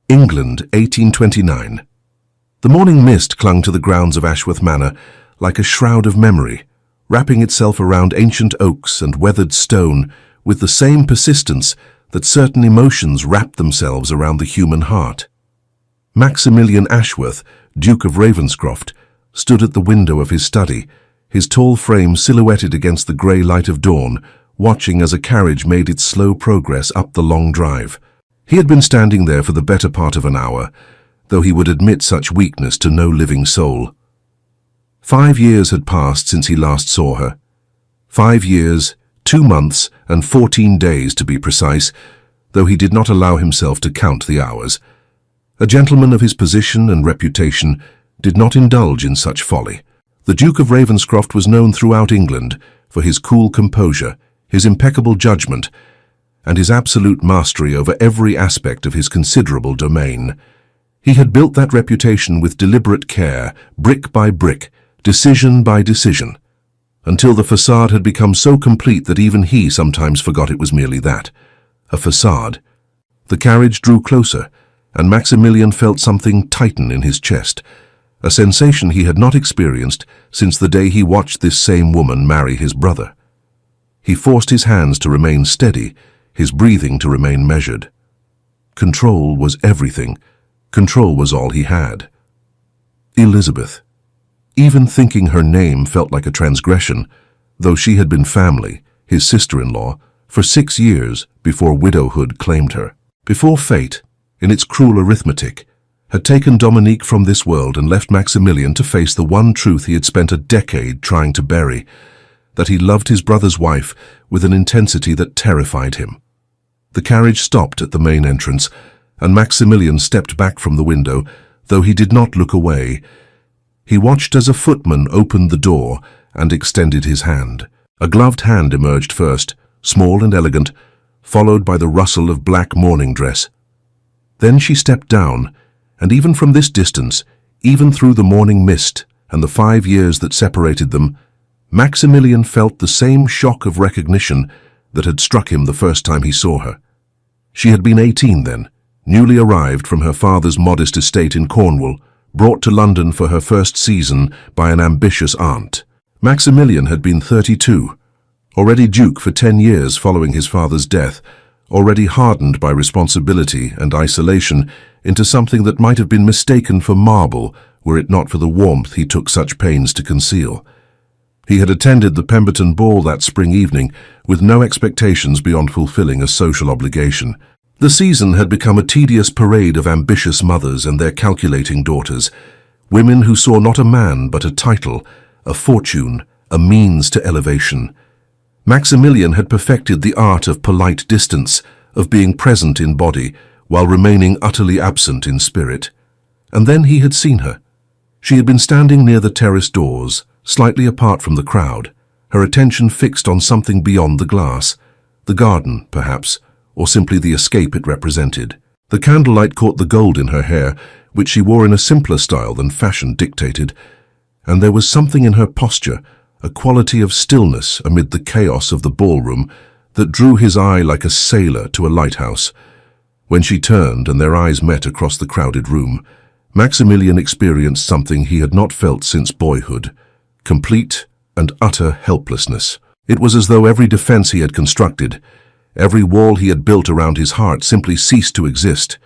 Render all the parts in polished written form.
England, 1829. The morning mist clung to the grounds of Ashworth Manor like a shroud of memory, wrapping itself around ancient oaks and weathered stone with the same persistence that certain emotions wrap themselves around the human heart. Maximilian Ashworth, Duke of Ravenscroft, stood at the window of his study, his tall frame silhouetted against the grey light of dawn, watching as a carriage made its slow progress up the long drive. He had been standing there for the better part of an hour, though he would admit such weakness to no living soul. 5 years had passed since he last saw her. 5 years, 2 months, and 14 days to be precise, though he did not allow himself to count the hours. A gentleman of his position and reputation did not indulge in such folly. The Duke of Ravenscroft was known throughout England for his cool composure, his impeccable judgment, and his absolute mastery over every aspect of his considerable domain. He had built that reputation with deliberate care, brick by brick, decision by decision, until the facade had become so complete that even he sometimes forgot it was merely that, a facade. The carriage drew closer, and Maximilian felt something tighten in his chest, a sensation he had not experienced since the day he watched this same woman marry his brother. He forced his hands to remain steady, his breathing to remain measured. Control was everything. Control was all he had. Elizabeth. Even thinking her name felt like a transgression, though she had been family, his sister-in-law, for 6 years before widowhood claimed her. Before fate, in its cruel arithmetic, had taken Dominique from this world and left Maximilian to face the one truth he had spent a decade trying to bury, that he loved his brother's wife with an intensity that terrified him. The carriage stopped at the main entrance, and Maximilian stepped back from the window, though he did not look away. He watched as a footman opened the door and extended his hand. A gloved hand emerged first, small and elegant, followed by the rustle of black morning dress. Then she stepped down, and even from this distance, even through the morning mist and the 5 years that separated them, Maximilian felt the same shock of recognition that had struck him the first time he saw her. She had been 18 then, newly arrived from her father's modest estate in Cornwall, brought to London for her first season by an ambitious aunt. Maximilian had been 32, already duke for 10 years following his father's death, already hardened by responsibility and isolation into something that might have been mistaken for marble were it not for the warmth he took such pains to conceal. He had attended the Pemberton ball that spring evening with no expectations beyond fulfilling a social obligation. The season had become a tedious parade of ambitious mothers and their calculating daughters, women who saw not a man but a title, a fortune, a means to elevation. Maximilian had perfected the art of polite distance, of being present in body while remaining utterly absent in spirit. And then he had seen her. She had been standing near the terrace doors, slightly apart from the crowd, her attention fixed on something beyond the glass, the garden, perhaps, or simply the escape it represented. The candlelight caught the gold in her hair, which she wore in a simpler style than fashion dictated, and there was something in her posture, a quality of stillness amid the chaos of the ballroom, that drew his eye like a sailor to a lighthouse. When she turned and their eyes met across the crowded room, Maximilian experienced something he had not felt since boyhood, complete and utter helplessness. It was as though every defense he had constructed, every wall he had built around his heart simply ceased to exist.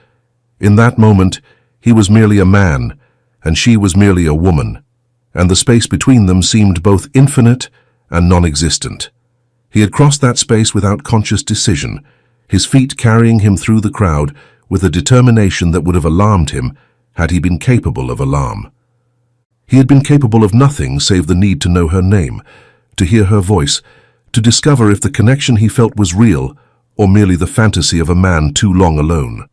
In that moment, he was merely a man, and she was merely a woman, and the space between them seemed both infinite and non-existent. He had crossed that space without conscious decision, his feet carrying him through the crowd with a determination that would have alarmed him had he been capable of alarm. He had been capable of nothing save the need to know her name, to hear her voice, to discover if the connection he felt was real or merely the fantasy of a man too long alone.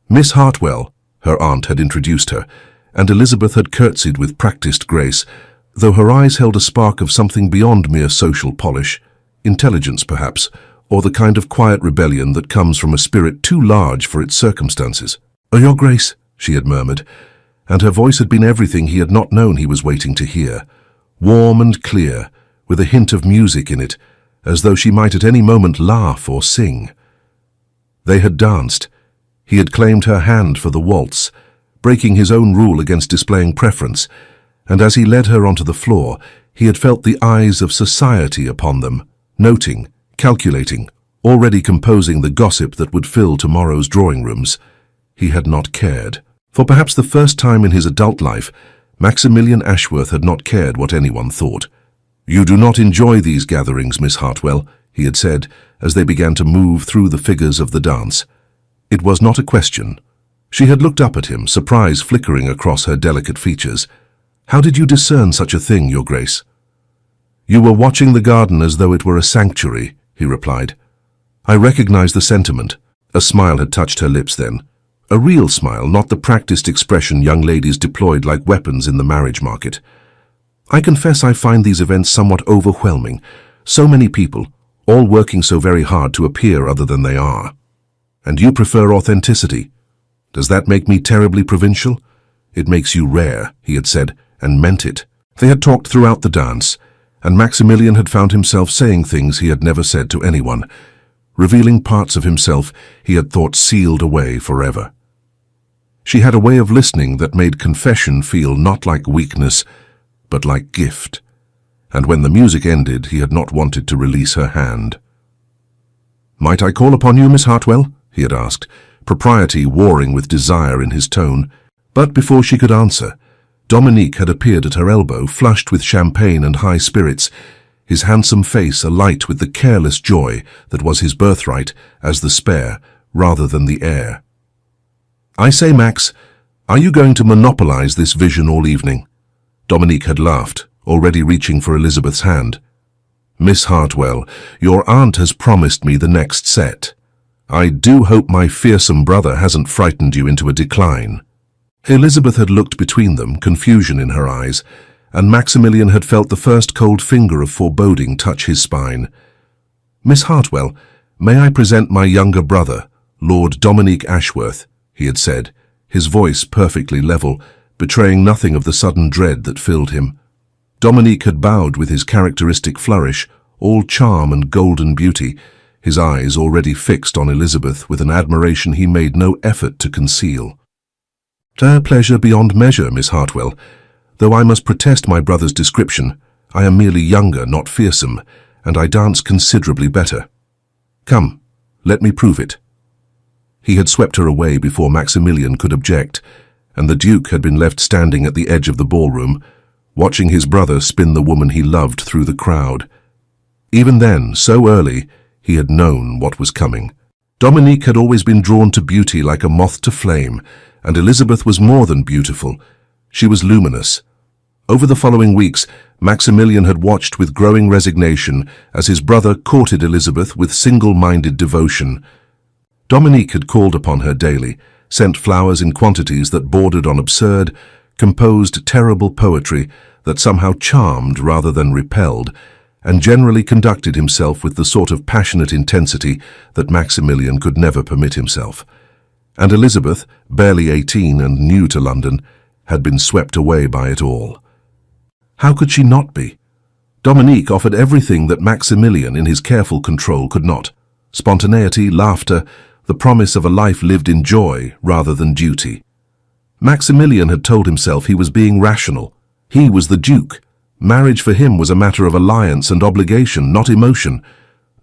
Miss Hartwell, her aunt had introduced her, and Elizabeth had curtsied with practiced grace, though her eyes held a spark of something beyond mere social polish, intelligence perhaps, or the kind of quiet rebellion that comes from a spirit too large for its circumstances. "Oh, Your Grace," she had murmured, and her voice had been everything he had not known he was waiting to hear, warm and clear, with a hint of music in it, as though she might at any moment laugh or sing. They had danced. He had claimed her hand for the waltz, breaking his own rule against displaying preference, and as he led her onto the floor, he had felt the eyes of society upon them, noting, calculating, already composing the gossip that would fill tomorrow's drawing rooms. He had not cared. For perhaps the first time in his adult life, Maximilian Ashworth had not cared what anyone thought. "You do not enjoy these gatherings, Miss Hartwell," he had said as they began to move through the figures of the dance. It was not a question. She had looked up at him, surprise flickering across her delicate features. "How did you discern such a thing, Your Grace?" "You were watching the garden as though it were a sanctuary," he replied. "I recognize the sentiment." A smile had touched her lips then. A real smile, not the practiced expression young ladies deployed like weapons in the marriage market. "I confess I find these events somewhat overwhelming. So many people, all working so very hard to appear other than they are. And you prefer authenticity. Does that make me terribly provincial?" "It makes you rare," he had said, and meant it. They had talked throughout the dance, and Maximilian had found himself saying things he had never said to anyone, revealing parts of himself he had thought sealed away forever. She had a way of listening that made confession feel not like weakness, but like gift. And when the music ended, he had not wanted to release her hand. "Might I call upon you, Miss Hartwell?" he had asked, propriety warring with desire in his tone. But before she could answer, Dominique had appeared at her elbow, flushed with champagne and high spirits, his handsome face alight with the careless joy that was his birthright as the spare rather than the heir. "I say, Max, are you going to monopolize this vision all evening?" Dominique had laughed, already reaching for Elizabeth's hand. "Miss Hartwell, your aunt has promised me the next set. I do hope my fearsome brother hasn't frightened you into a decline." Elizabeth had looked between them, confusion in her eyes, and Maximilian had felt the first cold finger of foreboding touch his spine. "Miss Hartwell, may I present my younger brother, Lord Dominique Ashworth," he had said, his voice perfectly level, betraying nothing of the sudden dread that filled him. Dominique had bowed with his characteristic flourish, all charm and golden beauty, his eyes already fixed on Elizabeth with an admiration he made no effort to conceal. "A pleasure beyond measure, Miss Hartwell. Though I must protest my brother's description, I am merely younger, not fearsome, and I dance considerably better. Come, let me prove it." He had swept her away before Maximilian could object, and the Duke had been left standing at the edge of the ballroom, watching his brother spin the woman he loved through the crowd. Even then, so early, he had known what was coming. Dominique had always been drawn to beauty like a moth to flame, and Elizabeth was more than beautiful. She was luminous. Over the following weeks, Maximilian had watched with growing resignation as his brother courted Elizabeth with single-minded devotion. Dominique had called upon her daily, sent flowers in quantities that bordered on absurd, composed terrible poetry that somehow charmed rather than repelled, and generally conducted himself with the sort of passionate intensity that Maximilian could never permit himself. And Elizabeth, barely 18 and new to London, had been swept away by it all. How could she not be? Dominique offered everything that Maximilian, in his careful control, could not. Spontaneity, laughter, the promise of a life lived in joy rather than duty. Maximilian had told himself he was being rational. He was the Duke. Marriage for him was a matter of alliance and obligation, not emotion.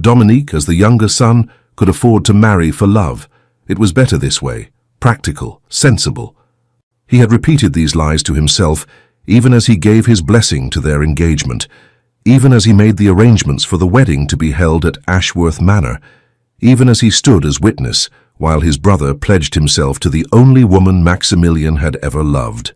Dominique, as the younger son, could afford to marry for love. It was better this way, practical, sensible. He had repeated these lies to himself, even as he gave his blessing to their engagement, even as he made the arrangements for the wedding to be held at Ashworth Manor, even as he stood as witness, while his brother pledged himself to the only woman Maximilian had ever loved.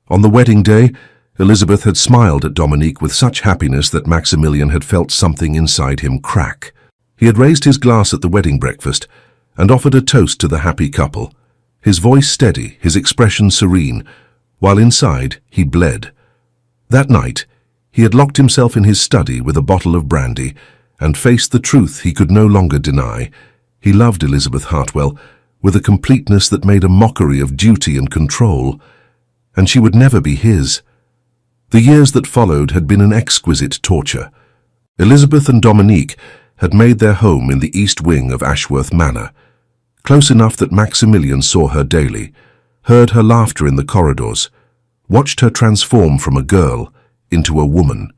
On the wedding day, Elizabeth had smiled at Dominique with such happiness that Maximilian had felt something inside him crack. He had raised his glass at the wedding breakfast and offered a toast to the happy couple, his voice steady, his expression serene, while inside he bled. That night, he had locked himself in his study with a bottle of brandy and faced the truth he could no longer deny. He loved Elizabeth Hartwell with a completeness that made a mockery of duty and control, and she would never be his. The years that followed had been an exquisite torture. Elizabeth and Dominique had made their home in the east wing of Ashworth Manor. close enough that Maximilian saw her daily, heard her laughter in the corridors, watched her transform from a girl into a woman.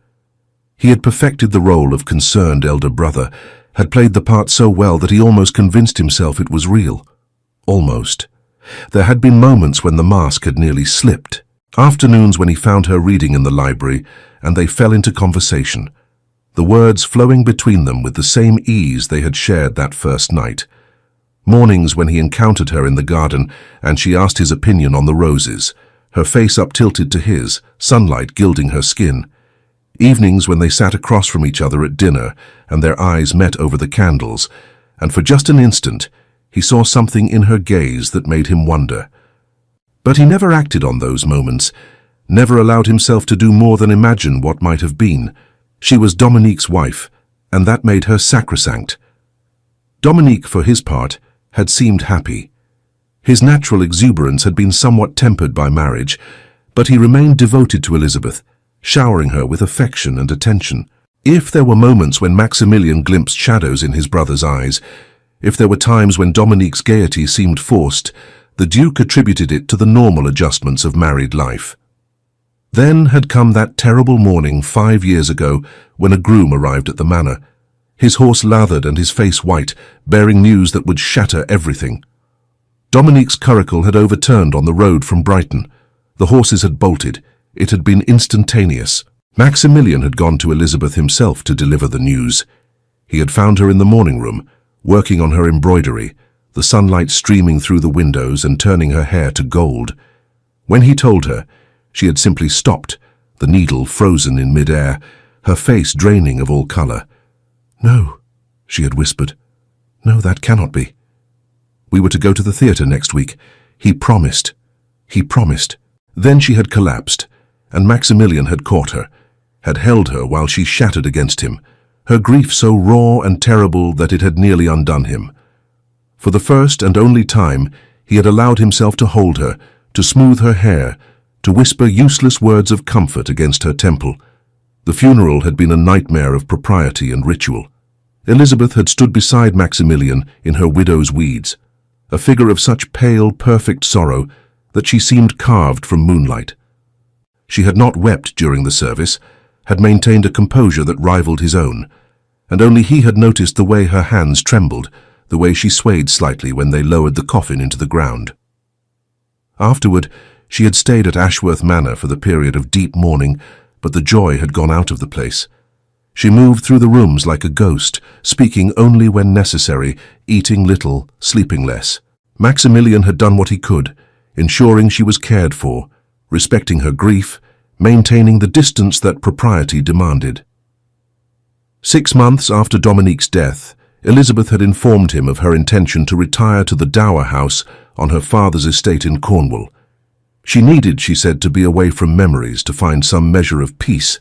He had perfected the role of concerned elder brother, had played the part so well that he almost convinced himself it was real. Almost. There had been moments when the mask had nearly slipped. Afternoons when he found her reading in the library, and they fell into conversation, the words flowing between them with the same ease they had shared that first night. Mornings when he encountered her in the garden, and she asked his opinion on the roses, her face up-tilted to his, sunlight gilding her skin. Evenings when they sat across from each other at dinner, and their eyes met over the candles, and for just an instant he saw something in her gaze that made him wonder. But he never acted on those moments, never allowed himself to do more than imagine what might have been. She was Dominique's wife, and that made her sacrosanct. Dominique, for his part, had seemed happy. His natural exuberance had been somewhat tempered by marriage, but he remained devoted to Elizabeth, showering her with affection and attention. If there were moments when Maximilian glimpsed shadows in his brother's eyes, if there were times when Dominique's gaiety seemed forced, the Duke attributed it to the normal adjustments of married life. Then had come that terrible morning 5 years ago when a groom arrived at the manor, his horse lathered and his face white, bearing news that would shatter everything. Dominique's curricle had overturned on the road from Brighton. The horses had bolted. It had been instantaneous. Maximilian had gone to Elizabeth himself to deliver the news. He had found her in the morning room, working on her embroidery, the sunlight streaming through the windows and turning her hair to gold. When he told her, she had simply stopped, the needle frozen in mid-air, her face draining of all color. "No," she had whispered. "No, that cannot be. We were to go to the theatre next week. He promised. He promised." Then she had collapsed, and Maximilian had caught her, had held her while she shattered against him, her grief so raw and terrible that it had nearly undone him. For the first and only time, he had allowed himself to hold her, to smooth her hair, to whisper useless words of comfort against her temple. The funeral had been a nightmare of propriety and ritual. Elizabeth had stood beside Maximilian in her widow's weeds, a figure of such pale, perfect sorrow that she seemed carved from moonlight. She had not wept during the service, had maintained a composure that rivaled his own, and only he had noticed the way her hands trembled, the way she swayed slightly when they lowered the coffin into the ground. Afterward, she had stayed at Ashworth Manor for the period of deep mourning, but the joy had gone out of the place. She moved through the rooms like a ghost, speaking only when necessary, eating little, sleeping less. Maximilian had done what he could, ensuring she was cared for, respecting her grief, maintaining the distance that propriety demanded. 6 months after Dominique's death, Elizabeth had informed him of her intention to retire to the dower house on her father's estate in Cornwall. She needed, she said, to be away from memories to find some measure of peace.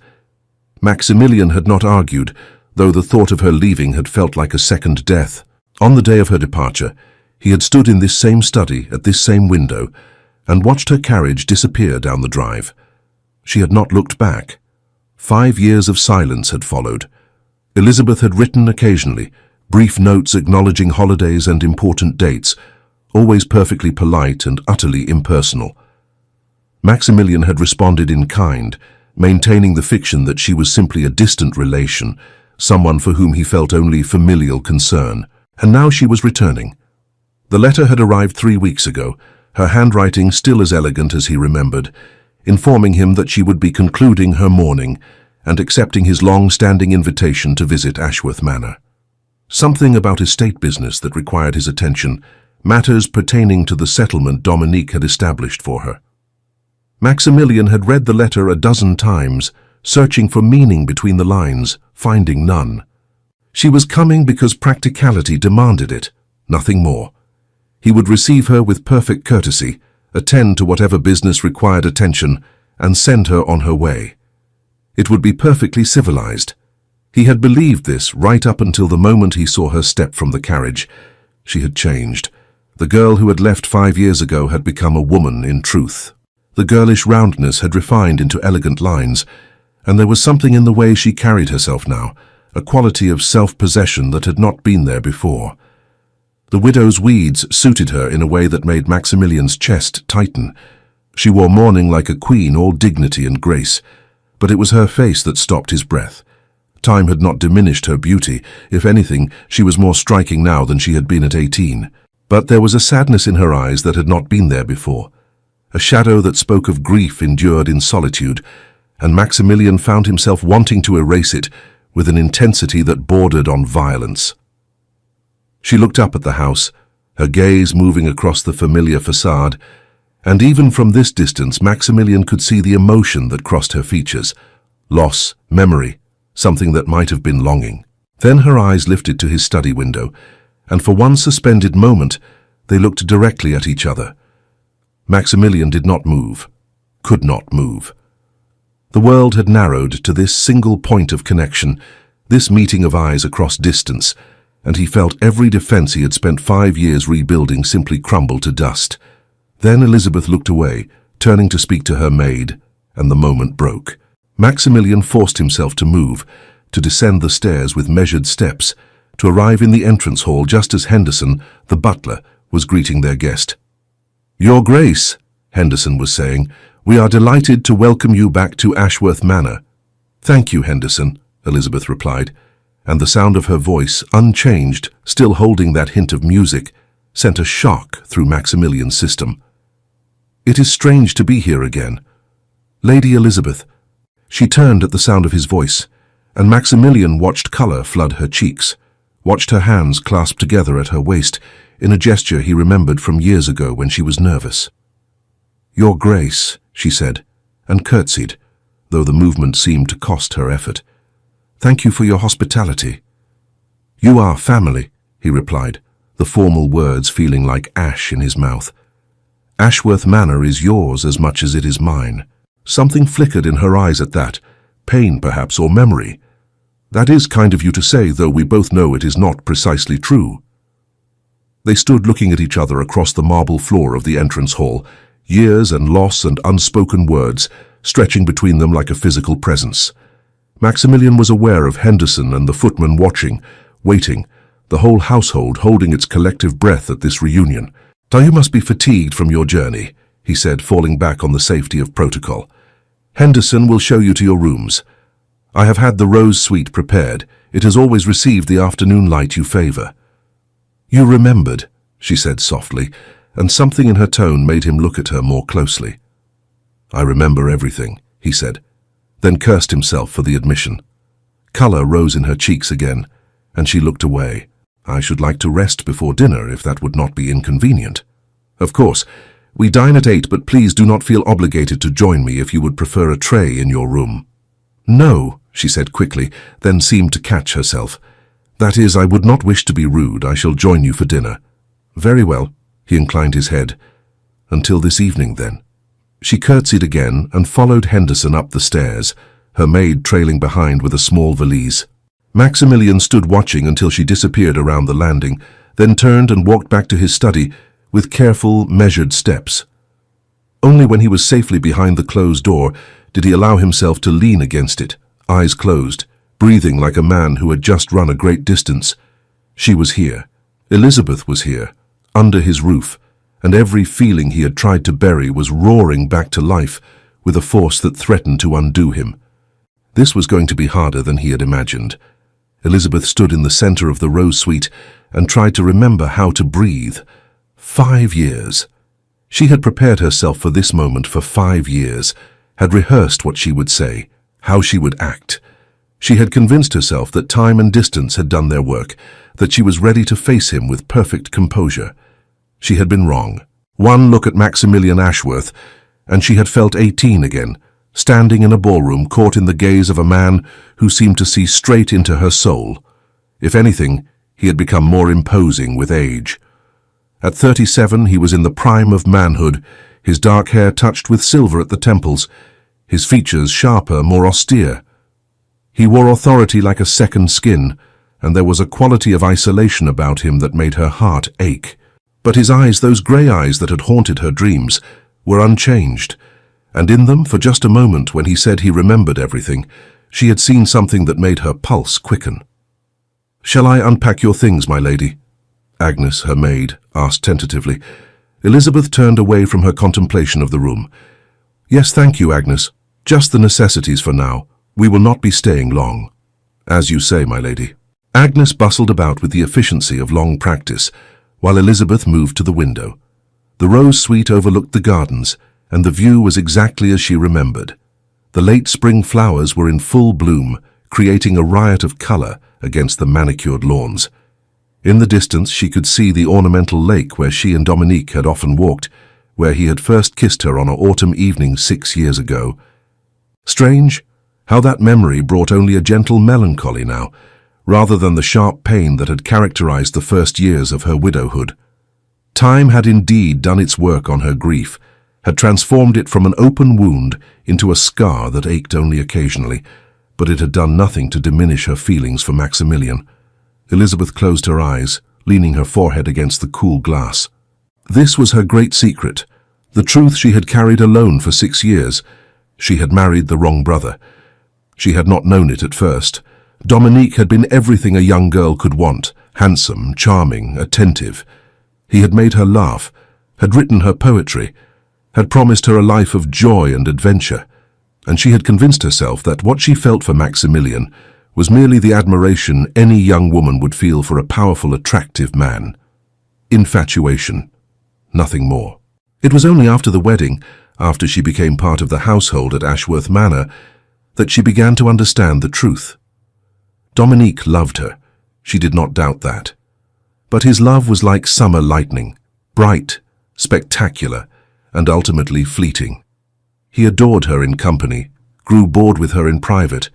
Maximilian had not argued, though the thought of her leaving had felt like a second death. On the day of her departure, he had stood in this same study at this same window and watched her carriage disappear down the drive. She had not looked back. 5 years of silence had followed. Elizabeth had written occasionally, brief notes acknowledging holidays and important dates, always perfectly polite and utterly impersonal. Maximilian had responded in kind, maintaining the fiction that she was simply a distant relation, someone for whom he felt only familial concern. And now she was returning. The letter had arrived 3 weeks ago, her handwriting still as elegant as he remembered, informing him that she would be concluding her mourning and accepting his long-standing invitation to visit Ashworth Manor. Something about estate business that required his attention, matters pertaining to the settlement Dominique had established for her. Maximilian had read the letter a dozen times, searching for meaning between the lines, finding none. She was coming because practicality demanded it, nothing more. He would receive her with perfect courtesy, attend to whatever business required attention, and send her on her way. It would be perfectly civilized. He had believed this right up until the moment he saw her step from the carriage. She had changed. The girl who had left 5 years ago had become a woman in truth. The girlish roundness had refined into elegant lines, and there was something in the way she carried herself now, a quality of self-possession that had not been there before. The widow's weeds suited her in a way that made Maximilian's chest tighten. She wore mourning like a queen, all dignity and grace, but it was her face that stopped his breath. Time had not diminished her beauty. If anything, she was more striking now than she had been at 18. But there was a sadness in her eyes that had not been there before. A shadow that spoke of grief endured in solitude, and Maximilian found himself wanting to erase it with an intensity that bordered on violence. She looked up at the house, her gaze moving across the familiar facade, and even from this distance Maximilian could see the emotion that crossed her features. Loss, memory, something that might have been longing. Then her eyes lifted to his study window, and for one suspended moment they looked directly at each other. Maximilian did not move, could not move. The world had narrowed to this single point of connection, this meeting of eyes across distance, and he felt every defense he had spent 5 years rebuilding simply crumble to dust. Then Elizabeth looked away, turning to speak to her maid, and the moment broke. Maximilian forced himself to move, to descend the stairs with measured steps, to arrive in the entrance hall just as Henderson, the butler, was greeting their guest. "Your Grace," Henderson was saying, "we are delighted to welcome you back to Ashworth Manor." "Thank you, Henderson," Elizabeth replied, and the sound of her voice, unchanged, still holding that hint of music, sent a shock through Maximilian's system. "It is strange to be here again. Lady Elizabeth." She turned at the sound of his voice, and Maximilian watched color flood her cheeks, watched her hands clasped together at her waist in a gesture he remembered from years ago when she was nervous. "Your Grace," she said, and curtsied, though the movement seemed to cost her effort. "Thank you for your hospitality." "You are family," he replied, the formal words feeling like ash in his mouth. "Ashworth Manor is yours as much as it is mine." Something flickered in her eyes at that, pain perhaps, or memory. "That is kind of you to say, though we both know it is not precisely true." They stood looking at each other across the marble floor of the entrance hall, years and loss and unspoken words stretching between them like a physical presence. Maximilian was aware of Henderson and the footman watching, waiting, the whole household holding its collective breath at this reunion. "You must be fatigued from your journey," he said, falling back on the safety of protocol. "Henderson will show you to your rooms. I have had the rose suite prepared. It has always received the afternoon light you favor." "You remembered," she said softly, and something in her tone made him look at her more closely. "I remember everything," he said, then cursed himself for the admission. Color rose in her cheeks again, and she looked away. "I should like to rest before dinner, if that would not be inconvenient." "Of course. We dine at 8, but please do not feel obligated to join me if you would prefer a tray in your room." "No," she said quickly, then seemed to catch herself. "That is, I would not wish to be rude. I shall join you for dinner." "Very well," he inclined his head. "Until this evening, then." She curtsied again and followed Henderson up the stairs, her maid trailing behind with a small valise. Maximilian stood watching until she disappeared around the landing, then turned and walked back to his study with careful, measured steps. Only when he was safely behind the closed door did he allow himself to lean against it, eyes closed, breathing like a man who had just run a great distance. She was here. Elizabeth was here, under his roof, and every feeling he had tried to bury was roaring back to life with a force that threatened to undo him. This was going to be harder than he had imagined. Elizabeth stood in the center of the rose suite and tried to remember how to breathe. 5 years. She had prepared herself for this moment for 5 years, had rehearsed what she would say, how she would act. She had convinced herself that time and distance had done their work, that she was ready to face him with perfect composure. She had been wrong. One look at Maximilian Ashworth, and she had felt 18 again, standing in a ballroom caught in the gaze of a man who seemed to see straight into her soul. If anything, he had become more imposing with age. At 37, he was in the prime of manhood, his dark hair touched with silver at the temples, his features sharper, more austere. He wore authority like a second skin, and there was a quality of isolation about him that made her heart ache. But his eyes, those grey eyes that had haunted her dreams, were unchanged, and in them, for just a moment, when he said he remembered everything, she had seen something that made her pulse quicken. "Shall I unpack your things, my lady?" Agnes, her maid, asked tentatively. Elizabeth turned away from her contemplation of the room. Yes, thank you, Agnes. Just the necessities for now. We will not be staying long. As you say, my lady. Agnes bustled about with the efficiency of long practice, while Elizabeth moved to the window. The rose suite overlooked the gardens, and the view was exactly as she remembered. The late spring flowers were in full bloom, creating a riot of color against the manicured lawns. In the distance she could see the ornamental lake where she and Dominique had often walked, where he had first kissed her on an autumn evening 6 years ago. Strange, how that memory brought only a gentle melancholy now, rather than the sharp pain that had characterized the first years of her widowhood. Time had indeed done its work on her grief, had transformed it from an open wound into a scar that ached only occasionally, but it had done nothing to diminish her feelings for Maximilian. Elizabeth closed her eyes, leaning her forehead against the cool glass. This was her great secret, the truth she had carried alone for 6 years. She had married the wrong brother. She had not known it at first. Dominique had been everything a young girl could want, handsome, charming, attentive. He had made her laugh, had written her poetry, had promised her a life of joy and adventure, and she had convinced herself that what she felt for Maximilian was merely the admiration any young woman would feel for a powerful, attractive man. Infatuation, nothing more. It was only after the wedding, after she became part of the household at Ashworth Manor, that she began to understand the truth. Dominique loved her, she did not doubt that. But his love was like summer lightning, bright, spectacular, and ultimately fleeting. He adored her in company, grew bored with her in private.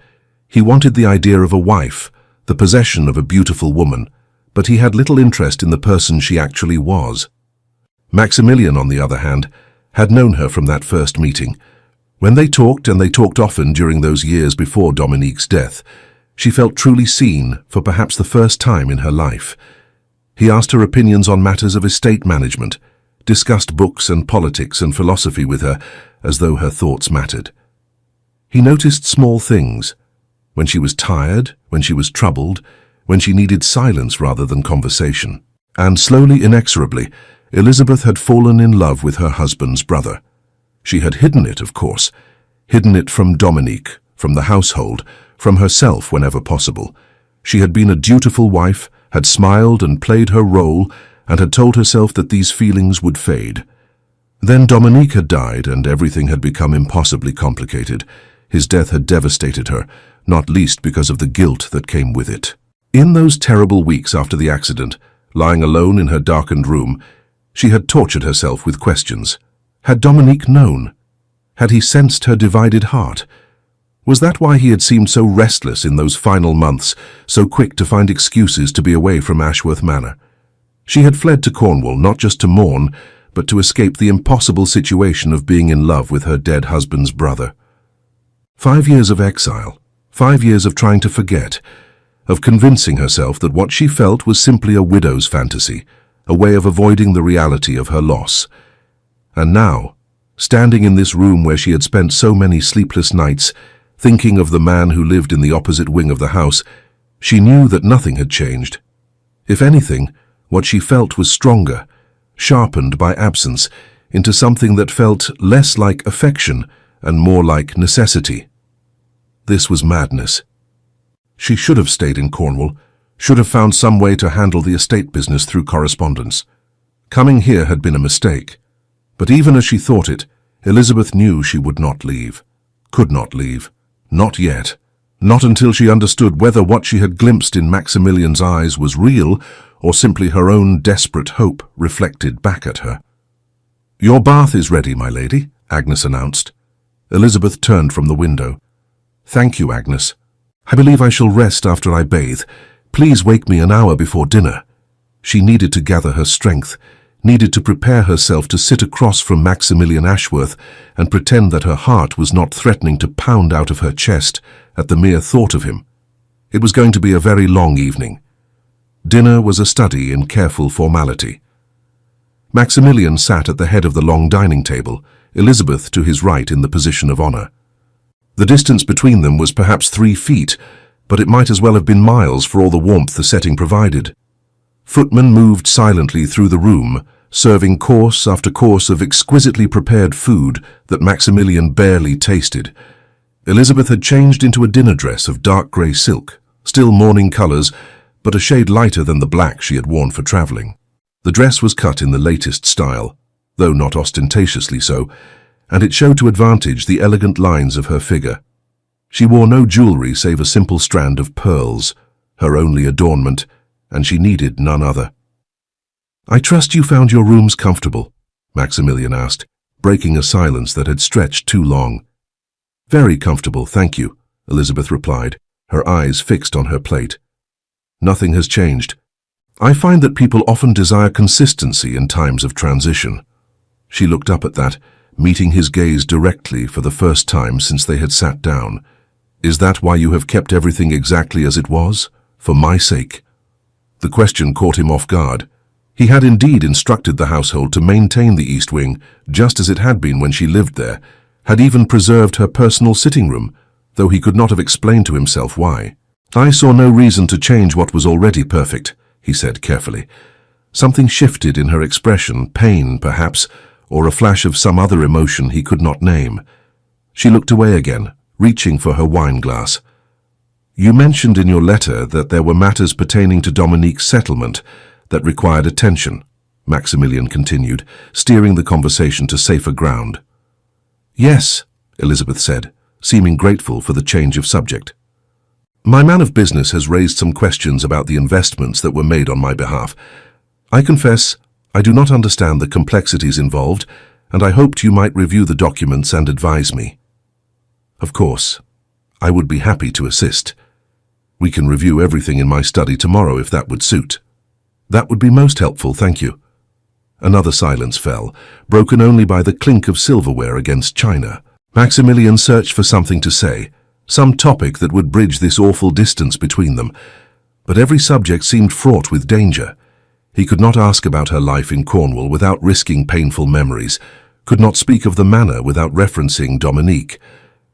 He wanted the idea of a wife, the possession of a beautiful woman, but he had little interest in the person she actually was. Maximilian, on the other hand, had known her from that first meeting. When they talked, and they talked often during those years before Dominique's death, she felt truly seen for perhaps the first time in her life. He asked her opinions on matters of estate management, discussed books and politics and philosophy with her as though her thoughts mattered. He noticed small things, when she was tired, when she was troubled, when she needed silence rather than conversation. And slowly, inexorably, Elizabeth had fallen in love with her husband's brother. She had hidden it, of course, hidden it from Dominique, from the household, from herself whenever possible. She had been a dutiful wife, had smiled and played her role, and had told herself that these feelings would fade. Then Dominique had died, and everything had become impossibly complicated. His death had devastated her, not least because of the guilt that came with it. In those terrible weeks after the accident, lying alone in her darkened room, she had tortured herself with questions. Had Dominique known? Had he sensed her divided heart? Was that why he had seemed so restless in those final months, so quick to find excuses to be away from Ashworth Manor? She had fled to Cornwall not just to mourn, but to escape the impossible situation of being in love with her dead husband's brother. 5 years of exile, 5 years of trying to forget, of convincing herself that what she felt was simply a widow's fantasy, a way of avoiding the reality of her loss. And now, standing in this room where she had spent so many sleepless nights, thinking of the man who lived in the opposite wing of the house, she knew that nothing had changed. If anything, what she felt was stronger, sharpened by absence, into something that felt less like affection and more like necessity. This was madness. She should have stayed in Cornwall, should have found some way to handle the estate business through correspondence. Coming here had been a mistake. But even as she thought it, Elizabeth knew she would not leave, could not leave, not yet, not until she understood whether what she had glimpsed in Maximilian's eyes was real or simply her own desperate hope reflected back at her. "Your bath is ready, my lady," Agnes announced. Elizabeth turned from the window. "Thank you, Agnes. I believe I shall rest after I bathe. Please wake me an hour before dinner." She needed to gather her strength, needed to prepare herself to sit across from Maximilian Ashworth and pretend that her heart was not threatening to pound out of her chest at the mere thought of him. It was going to be a very long evening. Dinner was a study in careful formality. Maximilian sat at the head of the long dining table, Elizabeth to his right in the position of honor. The distance between them was perhaps 3 feet, but it might as well have been miles for all the warmth the setting provided. Footmen moved silently through the room, serving course after course of exquisitely prepared food that Maximilian barely tasted. Elizabeth had changed into a dinner dress of dark grey silk, still morning colours, but a shade lighter than the black she had worn for travelling. The dress was cut in the latest style, though not ostentatiously so, and it showed to advantage the elegant lines of her figure. She wore no jewellery save a simple strand of pearls, her only adornment, and she needed none other. "I trust you found your rooms comfortable?" Maximilian asked, breaking a silence that had stretched too long. "Very comfortable, thank you," Elizabeth replied, her eyes fixed on her plate. "Nothing has changed. I find that people often desire consistency in times of transition." She looked up at that, meeting his gaze directly for the first time since they had sat down. "Is that why you have kept everything exactly as it was? For my sake?" The question caught him off guard. He had indeed instructed the household to maintain the East Wing, just as it had been when she lived there, had even preserved her personal sitting room, though he could not have explained to himself why. "I saw no reason to change what was already perfect," he said carefully. Something shifted in her expression, pain, perhaps, or a flash of some other emotion he could not name. She looked away again, reaching for her wine glass. "You mentioned in your letter that there were matters pertaining to Dominique's settlement that required attention," Maximilian continued, steering the conversation to safer ground. "Yes," Elizabeth said, seeming grateful for the change of subject. "My man of business has raised some questions about the investments that were made on my behalf. I confess, I do not understand the complexities involved, and I hoped you might review the documents and advise me." "Of course. I would be happy to assist. We can review everything in my study tomorrow if that would suit." "That would be most helpful, thank you." Another silence fell, broken only by the clink of silverware against china. Maximilian searched for something to say, some topic that would bridge this awful distance between them, but every subject seemed fraught with danger. He could not ask about her life in Cornwall without risking painful memories, could not speak of the manor without referencing Dominique,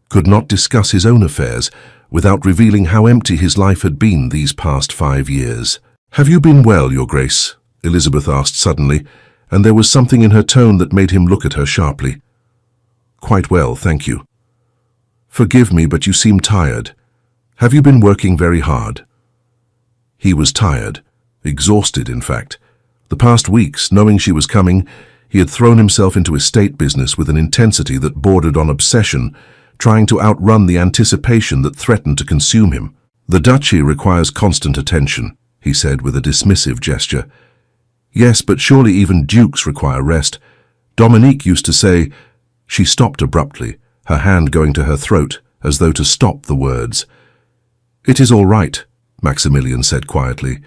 could not discuss his own affairs without revealing how empty his life had been these past 5 years. "Have you been well, Your Grace?" Elizabeth asked suddenly, and there was something in her tone that made him look at her sharply. "Quite well, thank you." "Forgive me, but you seem tired. Have you been working very hard?" He was tired, exhausted in fact. The past weeks, knowing she was coming, he had thrown himself into estate business with an intensity that bordered on obsession, trying to outrun the anticipation that threatened to consume him. "The duchy requires constant attention," he said with a dismissive gesture. "Yes, but surely even dukes require rest. Dominique used to say—" She stopped abruptly, her hand going to her throat, as though to stop the words. "It is all right," Maximilian said quietly.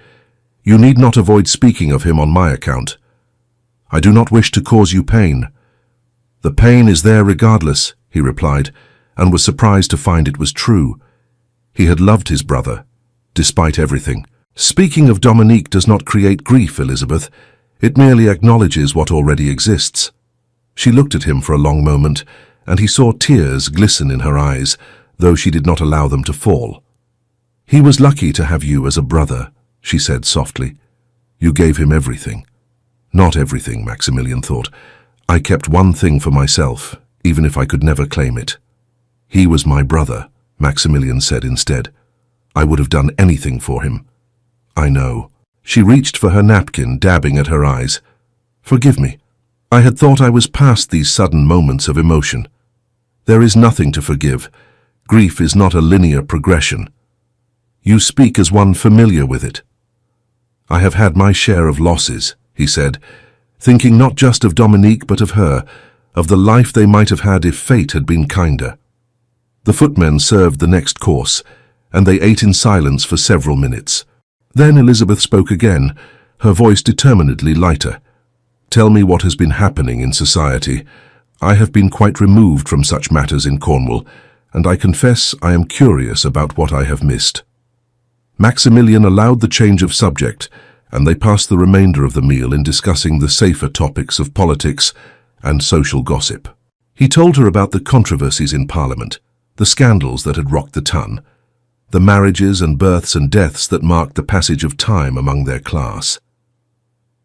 "You need not avoid speaking of him on my account. I do not wish to cause you pain." "The pain is there regardless," he replied, and was surprised to find it was true. He had loved his brother, despite everything. "Speaking of Dominique does not create grief, Elizabeth. It merely acknowledges what already exists." She looked at him for a long moment, and he saw tears glisten in her eyes, though she did not allow them to fall. "He was lucky to have you as a brother," she said softly. "You gave him everything." Not everything, Maximilian thought. "I kept one thing for myself, even if I could never claim it." "He was my brother," Maximilian said instead. "I would have done anything for him." "I know." She reached for her napkin, dabbing at her eyes. "Forgive me. I had thought I was past these sudden moments of emotion. There is nothing to forgive. Grief is not a linear progression. You speak as one familiar with it." "I have had my share of losses," he said, thinking not just of Dominique but of her, of the life they might have had if fate had been kinder. The footmen served the next course, and they ate in silence for several minutes. Then Elizabeth spoke again, her voice determinedly lighter. "Tell me what has been happening in society. I have been quite removed from such matters in Cornwall, and I confess I am curious about what I have missed." Maximilian allowed the change of subject, and they passed the remainder of the meal in discussing the safer topics of politics and social gossip. He told her about the controversies in Parliament, the scandals that had rocked the ton, the marriages and births and deaths that marked the passage of time among their class.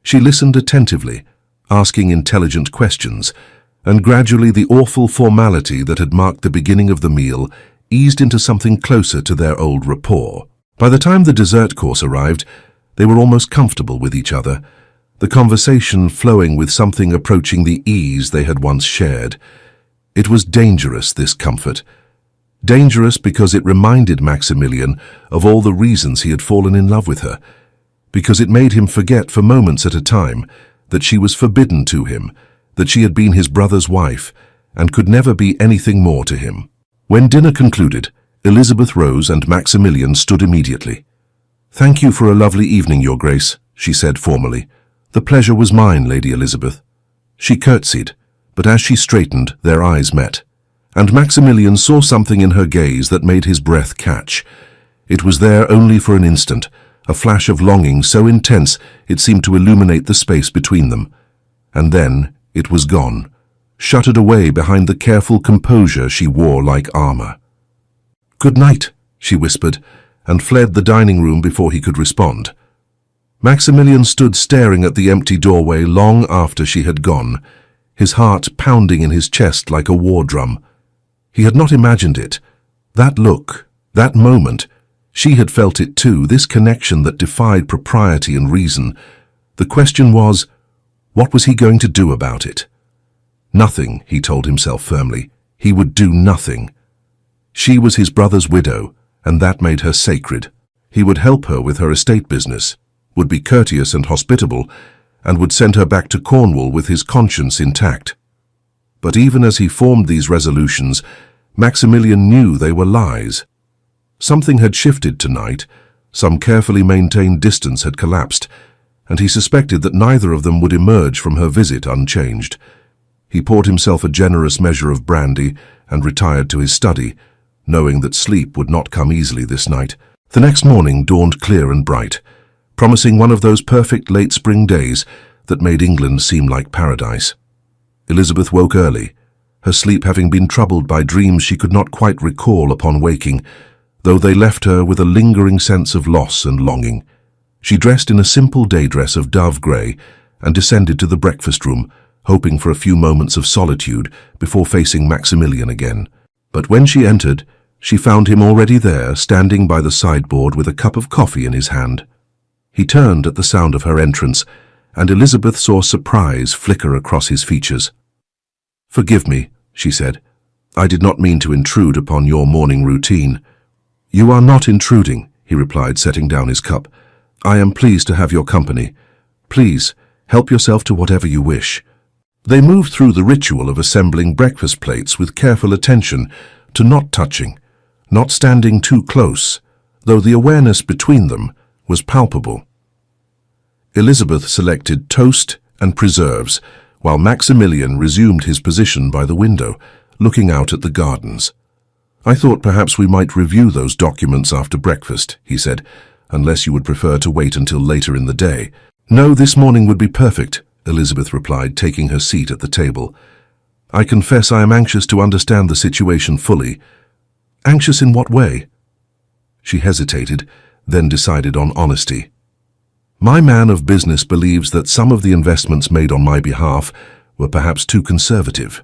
She listened attentively, asking intelligent questions, and gradually the awful formality that had marked the beginning of the meal eased into something closer to their old rapport. By the time the dessert course arrived, they were almost comfortable with each other, the conversation flowing with something approaching the ease they had once shared. It was dangerous, this comfort. Dangerous because it reminded Maximilian of all the reasons he had fallen in love with her, because it made him forget for moments at a time that she was forbidden to him, that she had been his brother's wife, and could never be anything more to him. When dinner concluded, Elizabeth rose and Maximilian stood immediately. "Thank you for a lovely evening, Your Grace," she said formally. "The pleasure was mine, Lady Elizabeth." She curtsied, but as she straightened, their eyes met, and Maximilian saw something in her gaze that made his breath catch. It was there only for an instant, a flash of longing so intense it seemed to illuminate the space between them. And then it was gone, shuttered away behind the careful composure she wore like armor. "Good night," she whispered, and fled the dining room before he could respond. Maximilian stood staring at the empty doorway long after she had gone, his heart pounding in his chest like a war drum. He had not imagined it. That look, that moment, she had felt it too, this connection that defied propriety and reason. The question was, what was he going to do about it? Nothing, he told himself firmly. He would do nothing. She was his brother's widow, and that made her sacred. He would help her with her estate business, would be courteous and hospitable, and would send her back to Cornwall with his conscience intact. But even as he formed these resolutions, Maximilian knew they were lies. Something had shifted tonight, some carefully maintained distance had collapsed, and he suspected that neither of them would emerge from her visit unchanged. He poured himself a generous measure of brandy and retired to his study, knowing that sleep would not come easily this night. The next morning dawned clear and bright, promising one of those perfect late spring days that made England seem like paradise. Elizabeth woke early, her sleep having been troubled by dreams she could not quite recall upon waking, though they left her with a lingering sense of loss and longing. She dressed in a simple day dress of dove grey and descended to the breakfast room, hoping for a few moments of solitude before facing Maximilian again. But when she entered, she found him already there, standing by the sideboard with a cup of coffee in his hand. He turned at the sound of her entrance, and Elizabeth saw surprise flicker across his features. "Forgive me," she said. "I did not mean to intrude upon your morning routine." "You are not intruding," he replied, setting down his cup. "I am pleased to have your company. Please, help yourself to whatever you wish." They moved through the ritual of assembling breakfast plates with careful attention to not touching, not standing too close, though the awareness between them was palpable. Elizabeth selected toast and preserves, while Maximilian resumed his position by the window, looking out at the gardens. "I thought perhaps we might review those documents after breakfast," he said, "unless you would prefer to wait until later in the day." "No, this morning would be perfect," Elizabeth replied, taking her seat at the table. "I confess I am anxious to understand the situation fully." "Anxious in what way?" She hesitated, then decided on honesty. "My man of business believes that some of the investments made on my behalf were perhaps too conservative.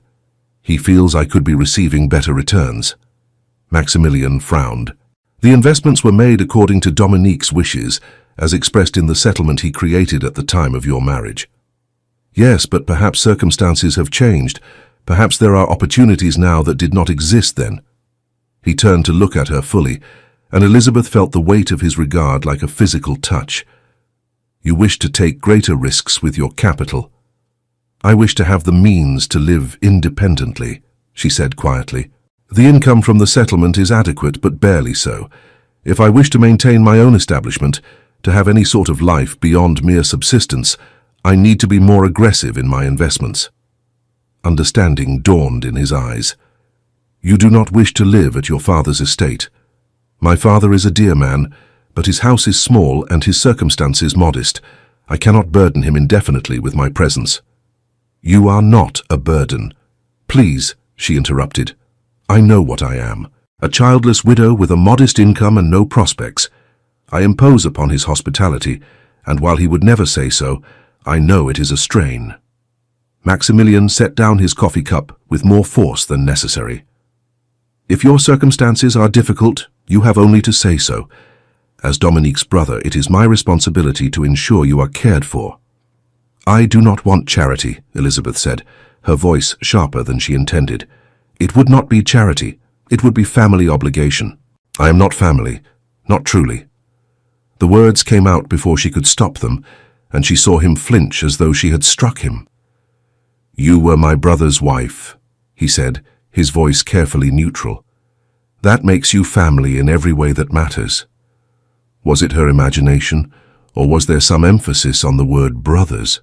He feels I could be receiving better returns." Maximilian frowned. "The investments were made according to Dominique's wishes, as expressed in the settlement he created at the time of your marriage." "Yes, but perhaps circumstances have changed. Perhaps there are opportunities now that did not exist then." He turned to look at her fully, and Elizabeth felt the weight of his regard like a physical touch. "You wish to take greater risks with your capital." "I wish to have the means to live independently," she said quietly. "The income from the settlement is adequate, but barely so. If I wish to maintain my own establishment, to have any sort of life beyond mere subsistence, I need to be more aggressive in my investments." Understanding dawned in his eyes. "You do not wish to live at your father's estate. My father is a dear man, but his house is small and his circumstances modest. I cannot burden him indefinitely with my presence." "You are not a burden." "Please," she interrupted. "I know what I am. A childless widow with a modest income and no prospects. I impose upon his hospitality, and while he would never say so, I know it is a strain." Maximilian set down his coffee cup with more force than necessary. "If your circumstances are difficult, you have only to say so. As Dominique's brother, it is my responsibility to ensure you are cared for." "I do not want charity," Elizabeth said, her voice sharper than she intended. "It would not be charity. It would be family obligation. I am not family, not truly." The words came out before she could stop them, and she saw him flinch as though she had struck him. "You were my brother's wife," he said, his voice carefully neutral. "That makes you family in every way that matters." Was it her imagination, or was there some emphasis on the word brothers?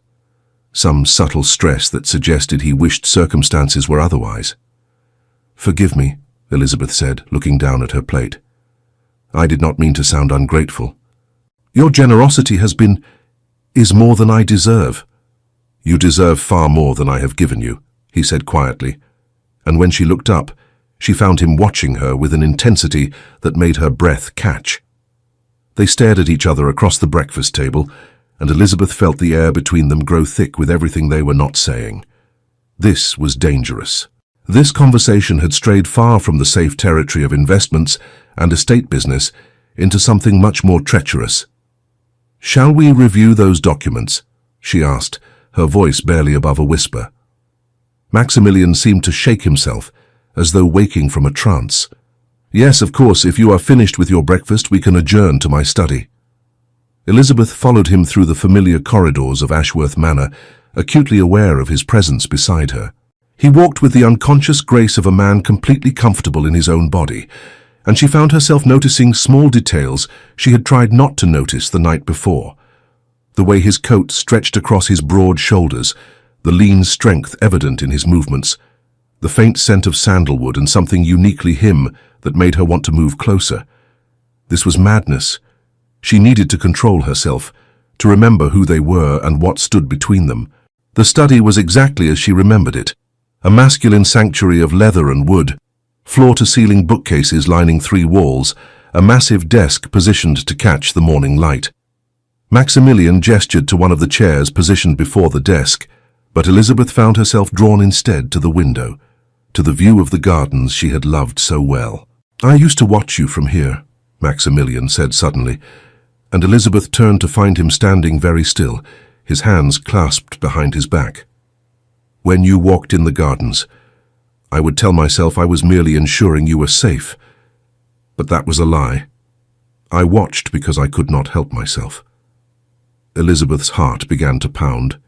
Some subtle stress that suggested he wished circumstances were otherwise? "Forgive me," Elizabeth said, looking down at her plate. "I did not mean to sound ungrateful. Your generosity is more than I deserve." "You deserve far more than I have given you," he said quietly, and when she looked up, she found him watching her with an intensity that made her breath catch. They stared at each other across the breakfast table, and Elizabeth felt the air between them grow thick with everything they were not saying. This was dangerous. This conversation had strayed far from the safe territory of investments and estate business into something much more treacherous. "Shall we review those documents?" she asked, her voice barely above a whisper. Maximilian seemed to shake himself, as though waking from a trance. "Yes, of course, if you are finished with your breakfast, we can adjourn to my study." Elizabeth followed him through the familiar corridors of Ashworth Manor, acutely aware of his presence beside her. He walked with the unconscious grace of a man completely comfortable in his own body, and she found herself noticing small details she had tried not to notice the night before. The way his coat stretched across his broad shoulders, the lean strength evident in his movements, the faint scent of sandalwood and something uniquely him that made her want to move closer. This was madness. She needed to control herself, to remember who they were and what stood between them. The study was exactly as she remembered it, a masculine sanctuary of leather and wood, floor-to-ceiling bookcases lining 3 walls, a massive desk positioned to catch the morning light. Maximilian gestured to one of the chairs positioned before the desk, but Elizabeth found herself drawn instead to the window, to the view of the gardens she had loved so well. "I used to watch you from here," Maximilian said suddenly, and Elizabeth turned to find him standing very still, his hands clasped behind his back. "When you walked in the gardens, I would tell myself I was merely ensuring you were safe. But that was a lie. I watched because I could not help myself." Elizabeth's heart began to pound.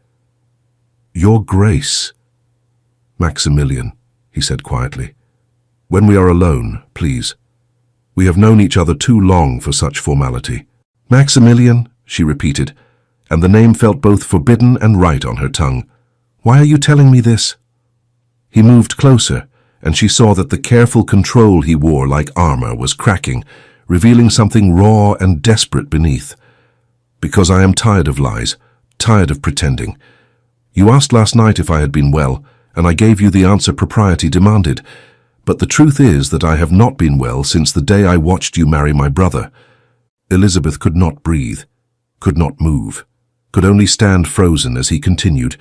"Your Grace." "Maximilian," he said quietly, "when we are alone, please. We have known each other too long for such formality." "Maximilian," she repeated, and the name felt both forbidden and right on her tongue. "Why are you telling me this?" He moved closer, and she saw that the careful control he wore like armor was cracking, revealing something raw and desperate beneath. "Because I am tired of lies, tired of pretending. You asked last night if I had been well, and I gave you the answer propriety demanded. But the truth is that I have not been well since the day I watched you marry my brother." Elizabeth could not breathe, could not move, could only stand frozen as he continued,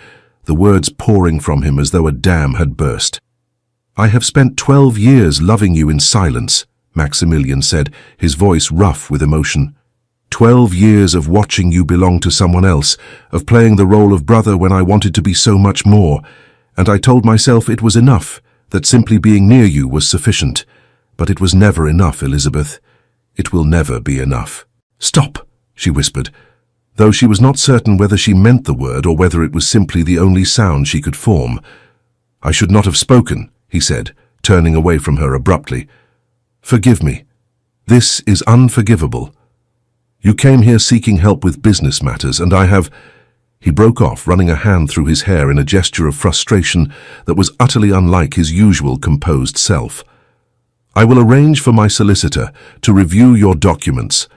the words pouring from him as though a dam had burst. "I have spent 12 years loving you in silence," Maximilian said, his voice rough with emotion. 12 years of watching you belong to someone else, of playing the role of brother when I wanted to be so much more, and I told myself it was enough, that simply being near you was sufficient. But it was never enough, Elizabeth. It will never be enough." "Stop," she whispered, though she was not certain whether she meant the word or whether it was simply the only sound she could form. "I should not have spoken," he said, turning away from her abruptly. "Forgive me. This is unforgivable. You came here seeking help with business matters, and I have—" He broke off, running a hand through his hair in a gesture of frustration that was utterly unlike his usual composed self. "I will arrange for my solicitor to review your documents.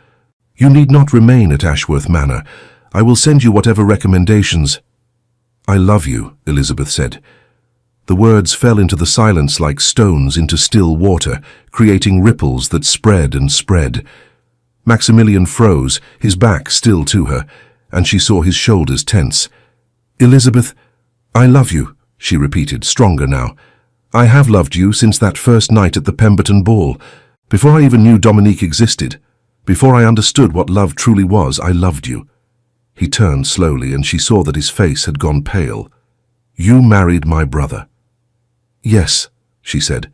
You need not remain at Ashworth Manor. I will send you whatever recommendations—" "I love you," Elizabeth said. The words fell into the silence like stones into still water, creating ripples that spread and spread. Maximilian froze, his back still to her, and she saw his shoulders tense, Elizabeth, I love you, she repeated, stronger now. I have loved you since that first night at the Pemberton ball. Before I even knew Dominique existed, before I understood what love truly was, I loved you. He turned slowly and she saw that his face had gone pale. You married my brother. Yes, she said,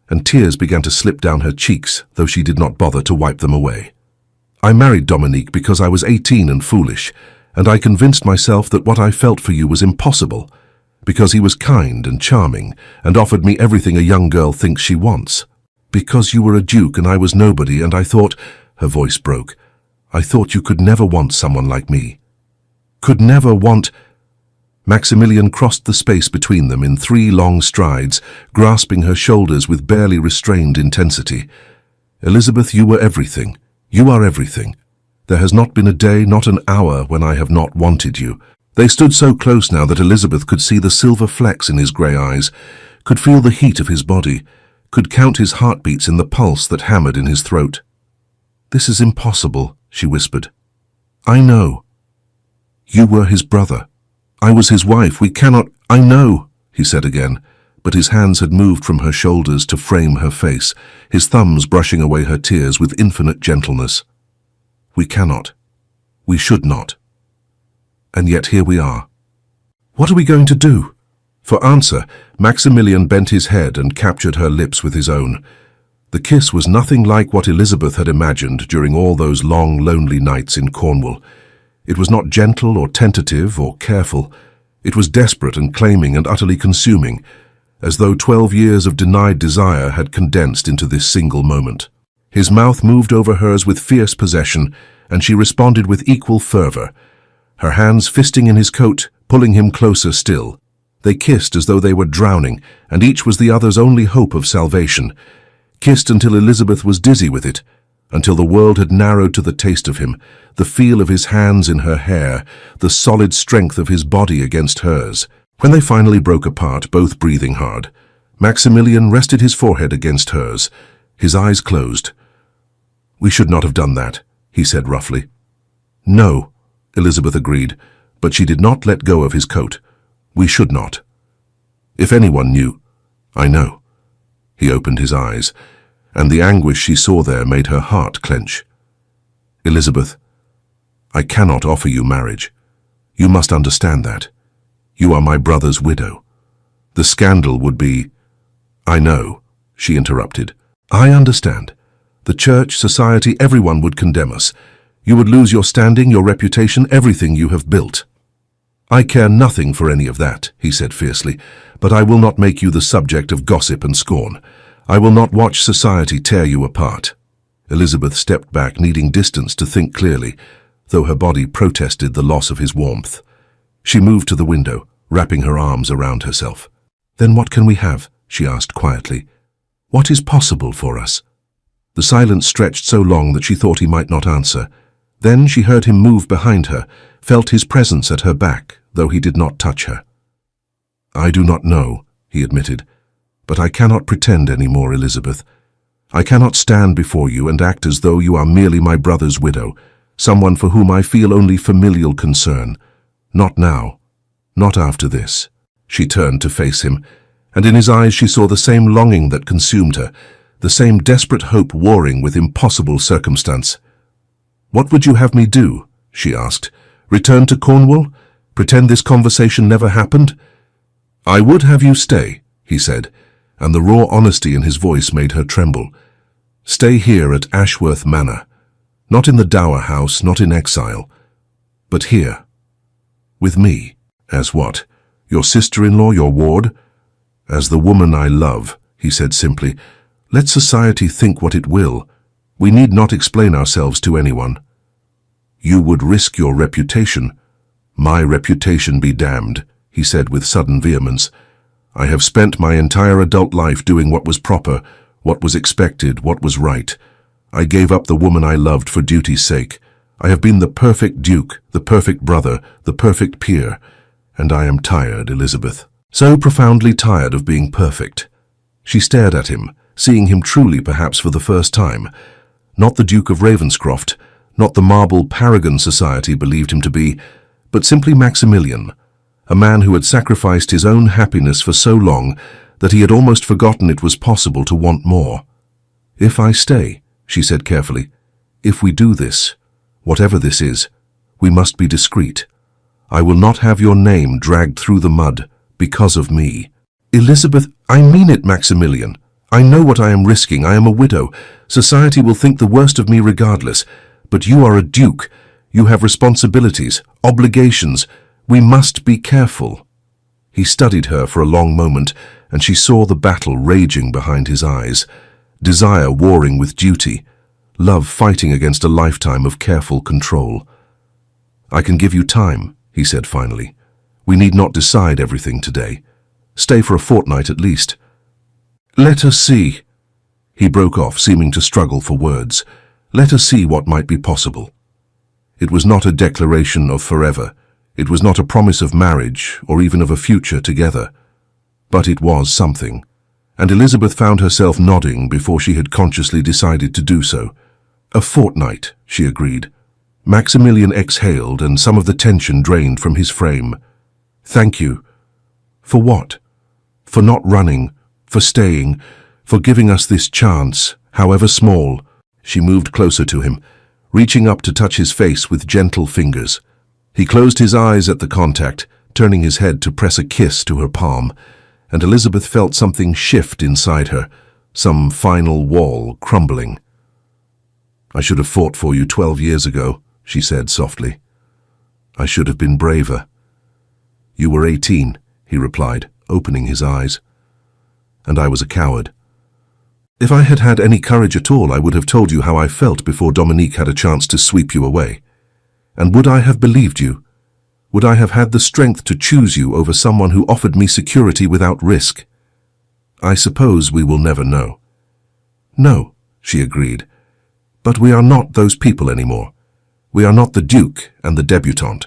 and tears began to slip down her cheeks, though she did not bother to wipe them away. I married Dominique because I was 18 and foolish, and I convinced myself that what I felt for you was impossible, because he was kind and charming and offered me everything a young girl thinks she wants. Because you were a duke and I was nobody, and I thought, her voice broke, I thought you could never want someone like me. Could never want... Maximilian crossed the space between them in 3 long strides, grasping her shoulders with barely restrained intensity. Elizabeth, you were everything. You are everything. There has not been a day, not an hour, when I have not wanted you. They stood so close now that Elizabeth could see the silver flecks in his grey eyes, could feel the heat of his body, could count his heartbeats in the pulse that hammered in his throat. This is impossible, she whispered. I know. You were his brother. I was his wife. We cannot... I know, he said again, but his hands had moved from her shoulders to frame her face, his thumbs brushing away her tears with infinite gentleness. We cannot. We should not. And yet here we are. What are we going to do? For answer, Maximilian bent his head and captured her lips with his own. The kiss was nothing like what Elizabeth had imagined during all those long, lonely nights in Cornwall. It was not gentle or tentative or careful. It was desperate and claiming and utterly consuming, as though 12 years of denied desire had condensed into this single moment. His mouth moved over hers with fierce possession, and she responded with equal fervor, her hands fisting in his coat, pulling him closer still. They kissed as though they were drowning, and each was the other's only hope of salvation. Kissed until Elizabeth was dizzy with it, until the world had narrowed to the taste of him, the feel of his hands in her hair, the solid strength of his body against hers. When they finally broke apart, both breathing hard, Maximilian rested his forehead against hers, his eyes closed. We should not have done that, he said roughly. No, Elizabeth agreed, but she did not let go of his coat. We should not. If anyone knew, I know. He opened his eyes, and the anguish she saw there made her heart clench. Elizabeth, I cannot offer you marriage. You must understand that. You are my brother's widow. The scandal would be... I know, she interrupted. I understand. The church, society, everyone would condemn us. You would lose your standing, your reputation, everything you have built. I care nothing for any of that, he said fiercely, but I will not make you the subject of gossip and scorn. I will not watch society tear you apart. Elizabeth stepped back, needing distance to think clearly, though her body protested the loss of his warmth. She moved to the window, wrapping her arms around herself. Then what can we have? She asked quietly. What is possible for us? The silence stretched so long that she thought he might not answer. Then she heard him move behind her, felt his presence at her back, though he did not touch her. I do not know, he admitted, but I cannot pretend any more, Elizabeth. I cannot stand before you and act as though you are merely my brother's widow, someone for whom I feel only familial concern. Not now. Not after this. She turned to face him, and in his eyes she saw the same longing that consumed her, the same desperate hope warring with impossible circumstance. What would you have me do? She asked. Return to Cornwall? Pretend this conversation never happened? I would have you stay, he said, and the raw honesty in his voice made her tremble. Stay here at Ashworth Manor. Not in the dower house, not in exile, but here. With me. As what? Your sister-in-law, your ward? As the woman I love, he said simply. Let society think what it will. We need not explain ourselves to anyone. You would risk your reputation. My reputation be damned, he said with sudden vehemence. I have spent my entire adult life doing what was proper, what was expected, what was right. I gave up the woman I loved for duty's sake. I have been the perfect duke, the perfect brother, the perfect peer, and I am tired, Elizabeth. So profoundly tired of being perfect. She stared at him, seeing him truly perhaps for the first time. Not the Duke of Ravenscroft, not the marble paragon society believed him to be, but simply Maximilian, a man who had sacrificed his own happiness for so long that he had almost forgotten it was possible to want more. "If I stay," she said carefully, "if we do this, whatever this is, we must be discreet. I will not have your name dragged through the mud because of me." "Elizabeth, I mean it, Maximilian. I know what I am risking. I am a widow. Society will think the worst of me regardless. But you are a duke. You have responsibilities, obligations. We must be careful." He studied her for a long moment, and she saw the battle raging behind his eyes. Desire warring with duty, love fighting against a lifetime of careful control. "I can give you time," he said finally. "We need not decide everything today. Stay for a fortnight at least." "Let us see." He broke off, seeming to struggle for words. "Let us see what might be possible." It was not a declaration of forever. It was not a promise of marriage or even of a future together. But it was something, and Elizabeth found herself nodding before she had consciously decided to do so. "A fortnight," she agreed. Maximilian exhaled, and some of the tension drained from his frame. "Thank you." "For what?" "For not running, for staying, for giving us this chance, however small." She moved closer to him, reaching up to touch his face with gentle fingers. He closed his eyes at the contact, turning his head to press a kiss to her palm, and Elizabeth felt something shift inside her, some final wall crumbling. "I should have fought for you 12 years ago," she said softly. "I should have been braver." "You were 18, he replied, opening his eyes. "And I was a coward. If I had had any courage at all, I would have told you how I felt before Dominique had a chance to sweep you away. And would I have believed you? Would I have had the strength to choose you over someone who offered me security without risk? I suppose we will never know." "No," she agreed. "But we are not those people anymore. We are not the Duke and the debutante.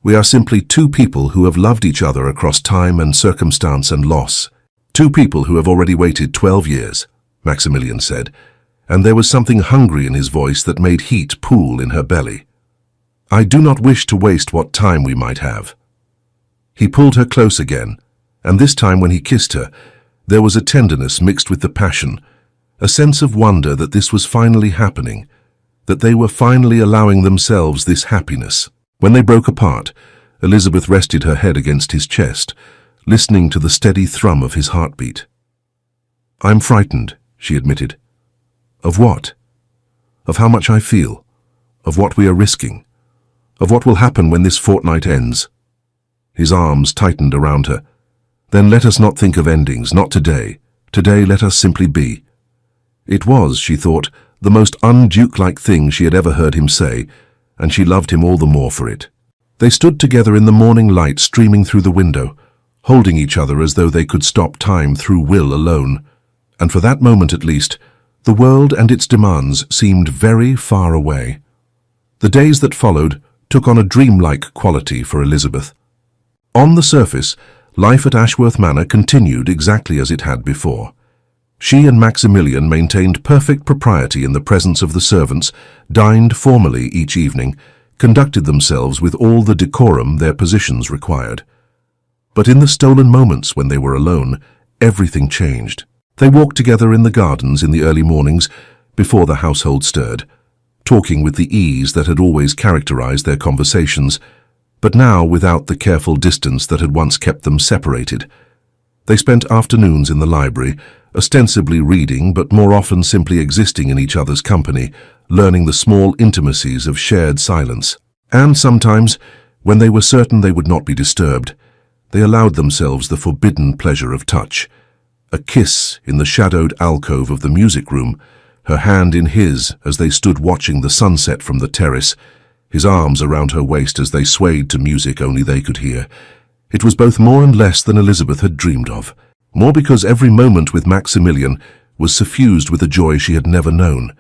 We are simply two people who have loved each other across time and circumstance and loss. Two people who have already waited 12 years, Maximilian said, and there was something hungry in his voice that made heat pool in her belly. "I do not wish to waste what time we might have." He pulled her close again, and this time when he kissed her, there was a tenderness mixed with the passion, a sense of wonder that this was finally happening, that they were finally allowing themselves this happiness. When they broke apart, Elizabeth rested her head against his chest, listening to the steady thrum of his heartbeat. "I'm frightened," she admitted. "Of what?" "Of how much I feel, of what we are risking, of what will happen when this fortnight ends." His arms tightened around her. "Then let us not think of endings, not today. Today let us simply be." It was, she thought, the most un-Duke-like thing she had ever heard him say, and she loved him all the more for it. They stood together in the morning light streaming through the window, holding each other as though they could stop time through will alone. And for that moment at least, the world and its demands seemed very far away. The days that followed took on a dreamlike quality for Elizabeth. On the surface, life at Ashworth Manor continued exactly as it had before. She and Maximilian maintained perfect propriety in the presence of the servants, dined formally each evening, conducted themselves with all the decorum their positions required. But in the stolen moments when they were alone, everything changed. They walked together in the gardens in the early mornings, before the household stirred, talking with the ease that had always characterized their conversations, but now without the careful distance that had once kept them separated. They spent afternoons in the library, ostensibly reading, but more often simply existing in each other's company, learning the small intimacies of shared silence. And sometimes, when they were certain they would not be disturbed, they allowed themselves the forbidden pleasure of touch. A kiss in the shadowed alcove of the music room, her hand in his as they stood watching the sunset from the terrace, his arms around her waist as they swayed to music only they could hear. It was both more and less than Elizabeth had dreamed of. More because every moment with Maximilian was suffused with a joy she had never known,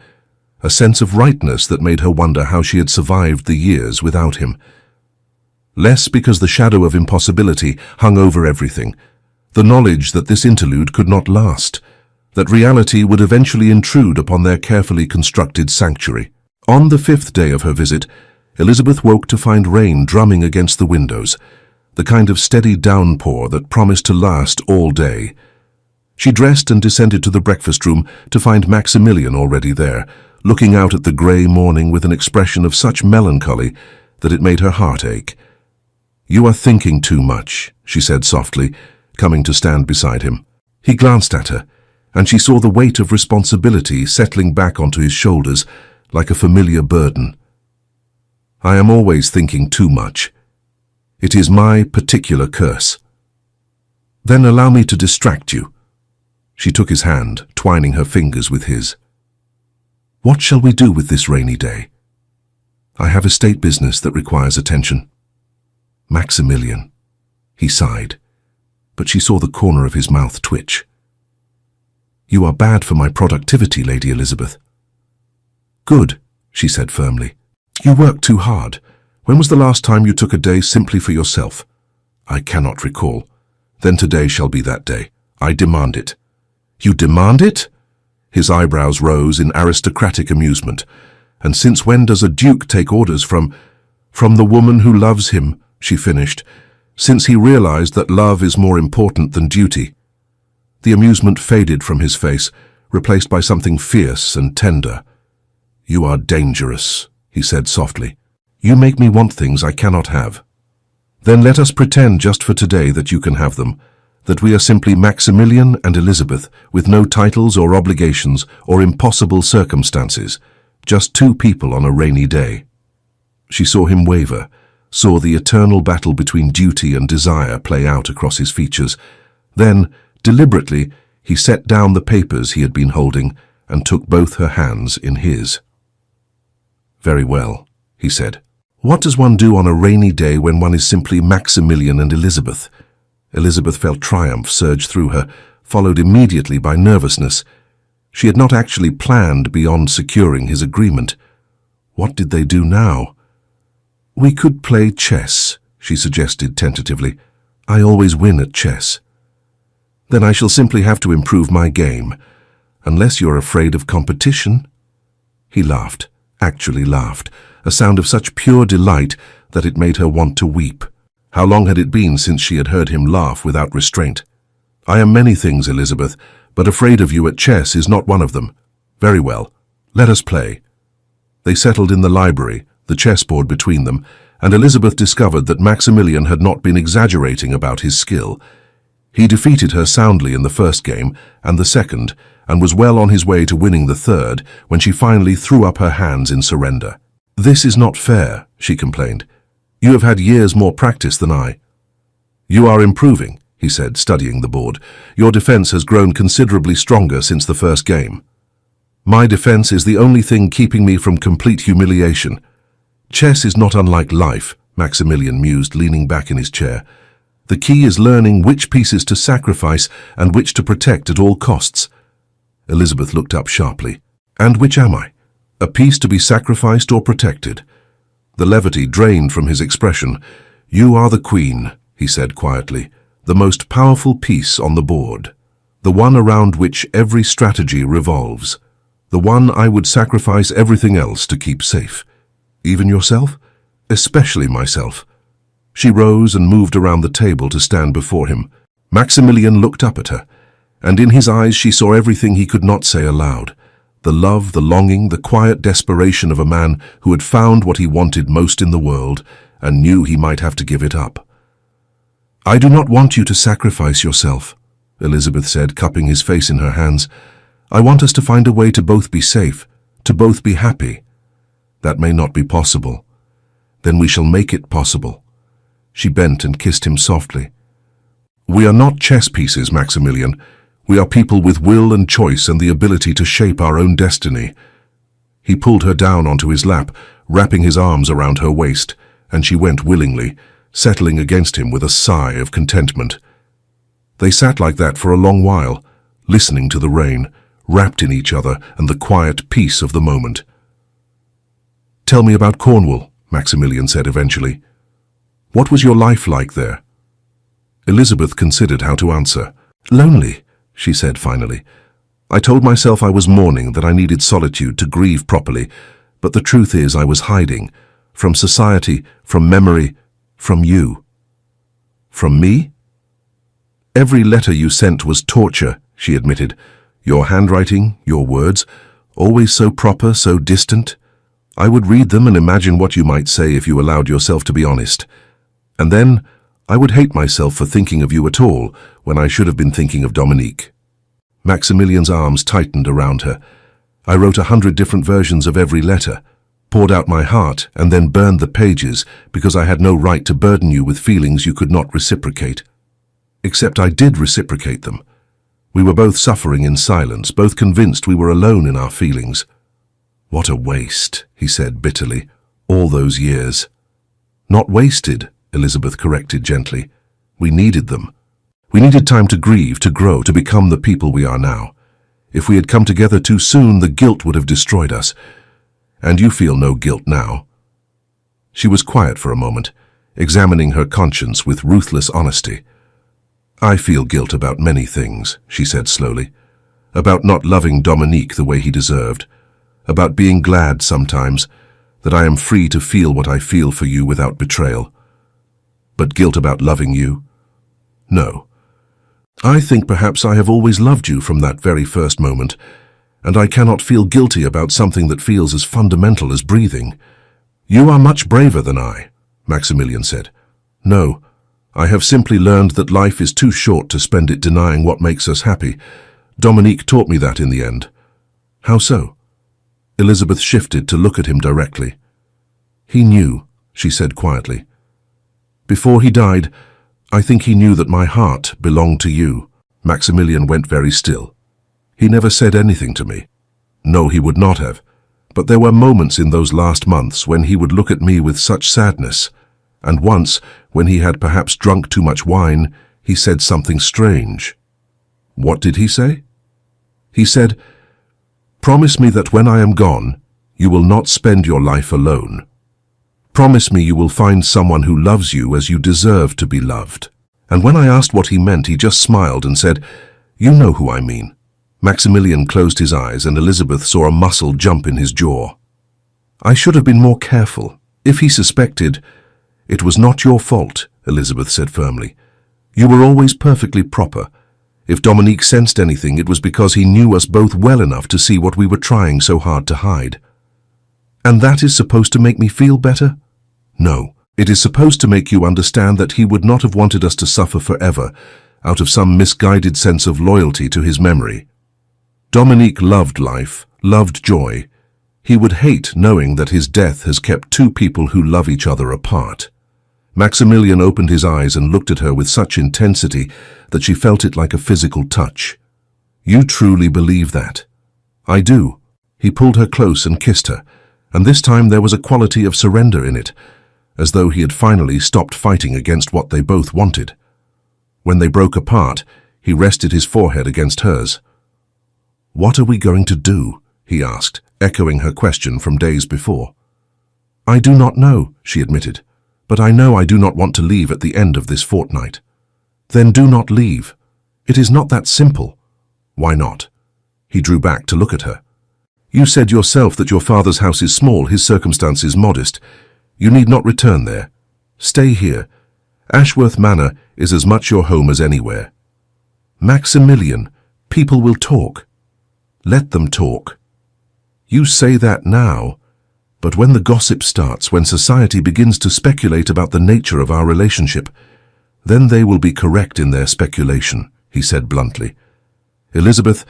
a sense of rightness that made her wonder how she had survived the years without him. Less because the shadow of impossibility hung over everything, the knowledge that this interlude could not last, that reality would eventually intrude upon their carefully constructed sanctuary. On the 5th day of her visit, Elizabeth woke to find rain drumming against the windows. the kind of steady downpour that promised to last all day. She dressed and descended to the breakfast room to find Maximilian already there, looking out at the grey morning with an expression of such melancholy that it made her heart ache. "You are thinking too much," she said softly, coming to stand beside him. He glanced at her, and she saw the weight of responsibility settling back onto his shoulders like a familiar burden. "I am always thinking too much. It is my particular curse." "Then allow me to distract you." She took his hand, twining her fingers with his. "What shall we do with this rainy day? I have estate business that requires attention." "Maximilian," he sighed, but she saw the corner of his mouth twitch. "You are bad for my productivity, Lady Elizabeth." "Good," she said firmly. "You work too hard. When was the last time you took a day simply for yourself?" "I cannot recall." "Then today shall be that day. I demand it." "You demand it?" His eyebrows rose in aristocratic amusement. "And since when does a duke take orders from the woman who loves him?" she finished, "since he realized that love is more important than duty." The amusement faded from his face, replaced by something fierce and tender. "You are dangerous," he said softly. "You make me want things I cannot have." "Then let us pretend just for today that you can have them, that we are simply Maximilian and Elizabeth, with no titles or obligations or impossible circumstances, just two people on a rainy day." She saw him waver, saw the eternal battle between duty and desire play out across his features. Then, deliberately, he set down the papers he had been holding and took both her hands in his. "Very well," he said. "What does one do on a rainy day when one is simply Maximilian and Elizabeth?" Elizabeth felt triumph surge through her, followed immediately by nervousness. She had not actually planned beyond securing his agreement. What did they do now? "We could play chess," she suggested tentatively. "I always win at chess." "Then I shall simply have to improve my game, unless you're afraid of competition." He laughed, actually laughed, a sound of such pure delight that it made her want to weep. How long had it been since she had heard him laugh without restraint? "I am many things, Elizabeth, but afraid of you at chess is not one of them." "Very well, let us play." They settled in the library, the chessboard between them, and Elizabeth discovered that Maximilian had not been exaggerating about his skill. He defeated her soundly in the first game and the second, and was well on his way to winning the third when she finally threw up her hands in surrender. "This is not fair," she complained. "You have had years more practice than I." "You are improving," he said, studying the board. "Your defense has grown considerably stronger since the first game." "My defense is the only thing keeping me from complete humiliation." "Chess is not unlike life," Maximilian mused, leaning back in his chair. "The key is learning which pieces to sacrifice and which to protect at all costs." Elizabeth looked up sharply. "And which am I? A piece to be sacrificed or protected?" The levity drained from his expression. "You are the queen," he said quietly, "the most powerful piece on the board, the one around which every strategy revolves, the one I would sacrifice everything else to keep safe. Even yourself? Especially myself." She rose and moved around the table to stand before him. Maximilian looked up at her, and in his eyes she saw everything he could not say aloud. The love, the longing, the quiet desperation of a man who had found what he wanted most in the world and knew he might have to give it up. "I do not want you to sacrifice yourself," Elizabeth said, cupping his face in her hands. "I want us to find a way to both be safe, to both be happy." "That may not be possible." "Then we shall make it possible." She bent and kissed him softly. "We are not chess pieces, Maximilian. We are people with will and choice and the ability to shape our own destiny." He pulled her down onto his lap, wrapping his arms around her waist, and she went willingly, settling against him with a sigh of contentment. They sat like that for a long while, listening to the rain, wrapped in each other and the quiet peace of the moment. "Tell me about Cornwall," Maximilian said eventually. "What was your life like there?" Elizabeth considered how to answer. "Lonely," she said finally. "I told myself I was mourning, that I needed solitude to grieve properly, but the truth is I was hiding, from society, from memory, from you." From me? Every letter you sent was torture, she admitted. Your handwriting, your words, always so proper, so distant. I would read them and imagine what you might say if you allowed yourself to be honest. And then I would hate myself for thinking of you at all when I should have been thinking of Dominique. Maximilian's arms tightened around her. I wrote 100 different versions of every letter, poured out my heart, and then burned the pages because I had no right to burden you with feelings you could not reciprocate. Except I did reciprocate them. We were both suffering in silence, both convinced we were alone in our feelings. What a waste, he said bitterly, all those years. Not wasted, Elizabeth corrected gently. We needed them. We needed time to grieve, to grow, to become the people we are now. If we had come together too soon, the guilt would have destroyed us. And you feel no guilt now. She was quiet for a moment, examining her conscience with ruthless honesty. I feel guilt about many things, she said slowly. About not loving Dominique the way he deserved. About being glad sometimes that I am free to feel what I feel for you without betrayal. But guilt about loving you? No. I think perhaps I have always loved you from that very first moment, and I cannot feel guilty about something that feels as fundamental as breathing. You are much braver than I, Maximilian said. No, I have simply learned that life is too short to spend it denying what makes us happy. Dominique taught me that in the end. How so? Elizabeth shifted to look at him directly. He knew, she said quietly. Before he died, I think he knew that my heart belonged to you. Maximilian went very still. He never said anything to me. No, he would not have. But there were moments in those last months when he would look at me with such sadness. And once, when he had perhaps drunk too much wine, he said something strange. What did he say? He said, "Promise me that when I am gone, you will not spend your life alone. Promise me you will find someone who loves you as you deserve to be loved." And when I asked what he meant, he just smiled and said, "You know who I mean." Maximilian closed his eyes and Elizabeth saw a muscle jump in his jaw. I should have been more careful. If he suspected, it was not your fault, Elizabeth said firmly. You were always perfectly proper. If Dominique sensed anything, it was because he knew us both well enough to see what we were trying so hard to hide. And that is supposed to make me feel better? No, it is supposed to make you understand that he would not have wanted us to suffer forever, out of some misguided sense of loyalty to his memory. Dominique loved life, loved joy. He would hate knowing that his death has kept two people who love each other apart. Maximilian opened his eyes and looked at her with such intensity that she felt it like a physical touch. You truly believe that? I do. He pulled her close and kissed her, and this time there was a quality of surrender in it, as though he had finally stopped fighting against what they both wanted. When they broke apart, he rested his forehead against hers. What are we going to do? He asked, echoing her question from days before. I do not know, she admitted, but I know I do not want to leave at the end of this fortnight. Then do not leave. It is not that simple. Why not? He drew back to look at her. You said yourself that your father's house is small, his circumstances modest. You need not return there. Stay here. Ashworth Manor is as much your home as anywhere. Maximilian, people will talk. Let them talk. You say that now, but when the gossip starts, when society begins to speculate about the nature of our relationship, then they will be correct in their speculation, he said bluntly. Elizabeth,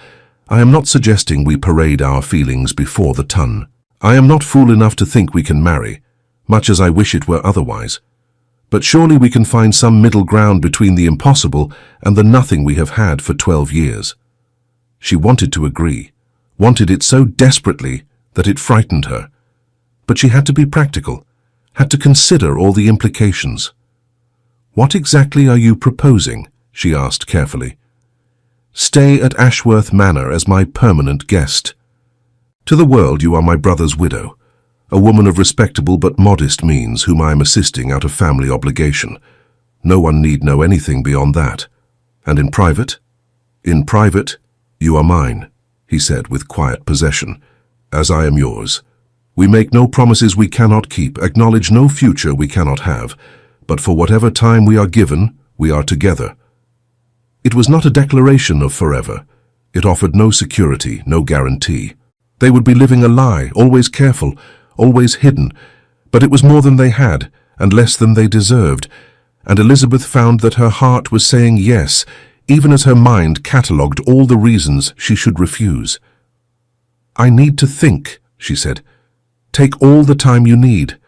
I am not suggesting we parade our feelings before the ton. I am not fool enough to think we can marry, much as I wish it were otherwise. But surely we can find some middle ground between the impossible and the nothing we have had for 12 years. She wanted to agree, wanted it so desperately that it frightened her. But she had to be practical, had to consider all the implications. What exactly are you proposing? She asked carefully. Stay at Ashworth Manor as my permanent guest. To the world you are my brother's widow, a woman of respectable but modest means whom I am assisting out of family obligation. No one need know anything beyond that. And in private? In private, you are mine, he said with quiet possession, as I am yours. We make no promises we cannot keep, acknowledge no future we cannot have, but for whatever time we are given, We are together. It was not a declaration of forever. It offered no security, no guarantee. They would be living a lie, always careful, always hidden, but it was more than they had, and less than they deserved, and Elizabeth found that her heart was saying yes, even as her mind catalogued all the reasons she should refuse. "I need to think," she said. "Take all the time you need."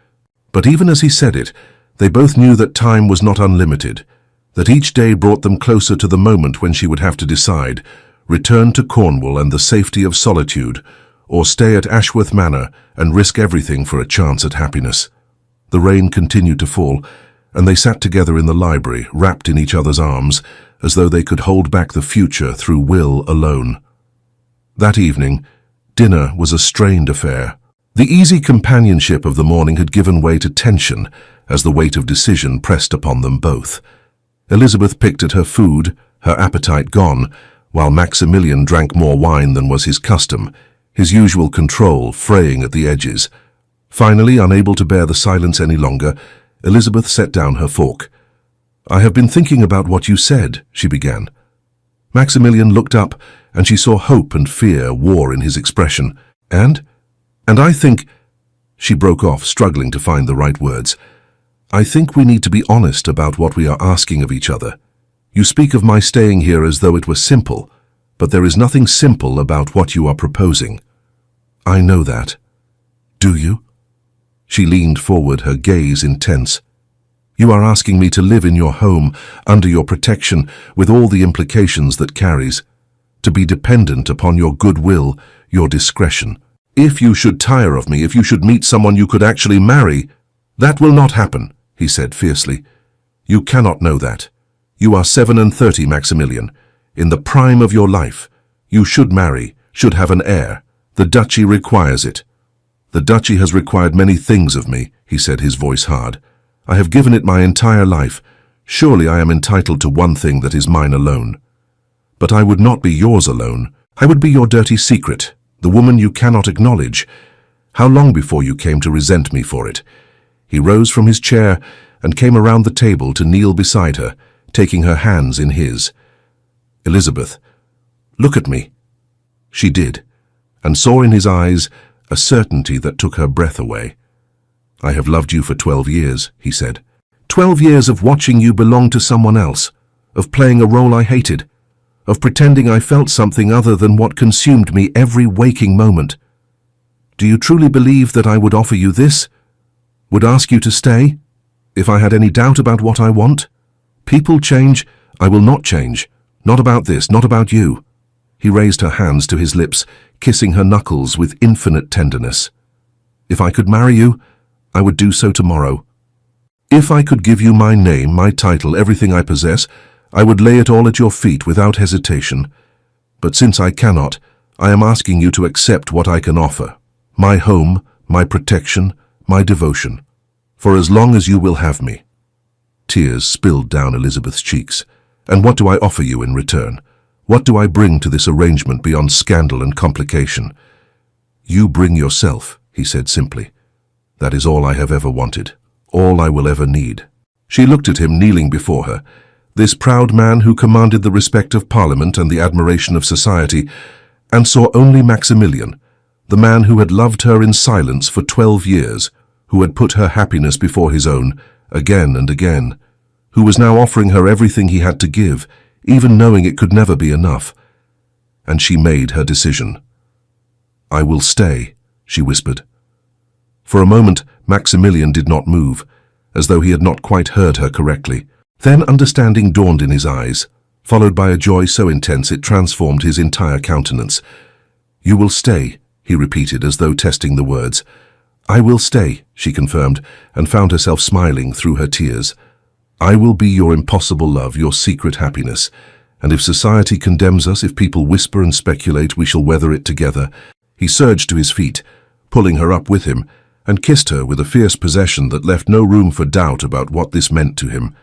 But even as he said it, they both knew that time was not unlimited, that each day brought them closer to the moment when she would have to decide, return to Cornwall and the safety of solitude, or stay at Ashworth Manor and risk everything for a chance at happiness. The rain continued to fall, and they sat together in the library, wrapped in each other's arms, as though they could hold back the future through will alone. That evening, dinner was a strained affair. The easy companionship of the morning had given way to tension as the weight of decision pressed upon them both. Elizabeth picked at her food, her appetite gone, while Maximilian drank more wine than was his custom, his usual control fraying at the edges. Finally, unable to bear the silence any longer, Elizabeth set down her fork. "I have been thinking about what you said," she began. Maximilian looked up, and she saw hope and fear war in his expression. And I think—" She broke off, struggling to find the right words. "I think we need to be honest about what we are asking of each other. You speak of my staying here as though it were simple, but there is nothing simple about what you are proposing. I know that. Do you?" She leaned forward, her gaze intense. "You are asking me to live in your home, under your protection, with all the implications that carries, to be dependent upon your goodwill, your discretion. If you should tire of me, if you should meet someone you could actually marry—" "That will not happen," he said fiercely. "You cannot know that. You are 37, Maximilian, in the prime of your life. You should marry, should have an heir. The duchy requires it." "The duchy has required many things of me," he said, his voice hard. "I have given it my entire life. Surely I am entitled to one thing that is mine alone. But I would not be yours alone. I would be your dirty secret, the woman you cannot acknowledge. How long before you came to resent me for it?" He rose from his chair and came around the table to kneel beside her, taking her hands in his. "Elizabeth, look at me." She did, and saw in his eyes a certainty that took her breath away. "I have loved you for 12 years, he said. 12 years of watching you belong to someone else, of playing a role I hated, of pretending I felt something other than what consumed me every waking moment. Do you truly believe that I would offer you this? Would ask you to stay? If I had any doubt about what I want? People change, I will not change. Not about this, not about you." He raised her hands to his lips, kissing her knuckles with infinite tenderness. "If I could marry you, I would do so tomorrow. If I could give you my name, my title, everything I possess, I would lay it all at your feet without hesitation. But since I cannot, I am asking you to accept what I can offer. My home, my protection, my devotion. For as long as you will have me." Tears spilled down Elizabeth's cheeks. "And what do I offer you in return? What do I bring to this arrangement beyond scandal and complication?" "You bring yourself," he said simply. "That is all I have ever wanted, all I will ever need." She looked at him kneeling before her, this proud man who commanded the respect of Parliament and the admiration of society, and saw only Maximilian, the man who had loved her in silence for 12 years, who had put her happiness before his own, again and again, who was now offering her everything he had to give, even knowing it could never be enough. And she made her decision. "I will stay," she whispered. For a moment, Maximilian did not move, as though he had not quite heard her correctly. Then understanding dawned in his eyes, followed by a joy so intense it transformed his entire countenance. "You will stay," he repeated as though testing the words. "I will stay," she confirmed, and found herself smiling through her tears. "I will be your impossible love, your secret happiness. And if society condemns us, if people whisper and speculate, we shall weather it together." He surged to his feet, pulling her up with him, and kissed her with a fierce possession that left no room for doubt about what this meant to him.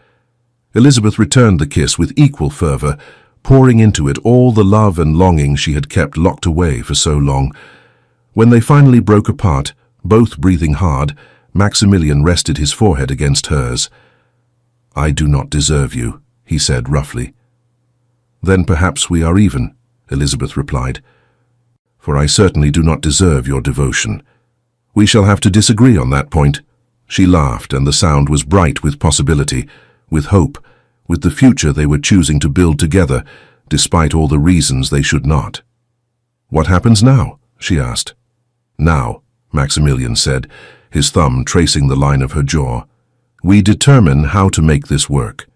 Elizabeth returned the kiss with equal fervor, pouring into it all the love and longing she had kept locked away for so long. When they finally broke apart, both breathing hard, Maximilian rested his forehead against hers. "I do not deserve you," he said roughly. Then perhaps we are even, Elizabeth replied, for I certainly do not deserve your devotion. We shall have to disagree on that point. She laughed, and the sound was bright with possibility, with hope, with the future they were choosing to build together, despite all the reasons they should not. What happens now? She asked. Now, Maximilian said, his thumb tracing the line of her jaw. We determine how to make this work.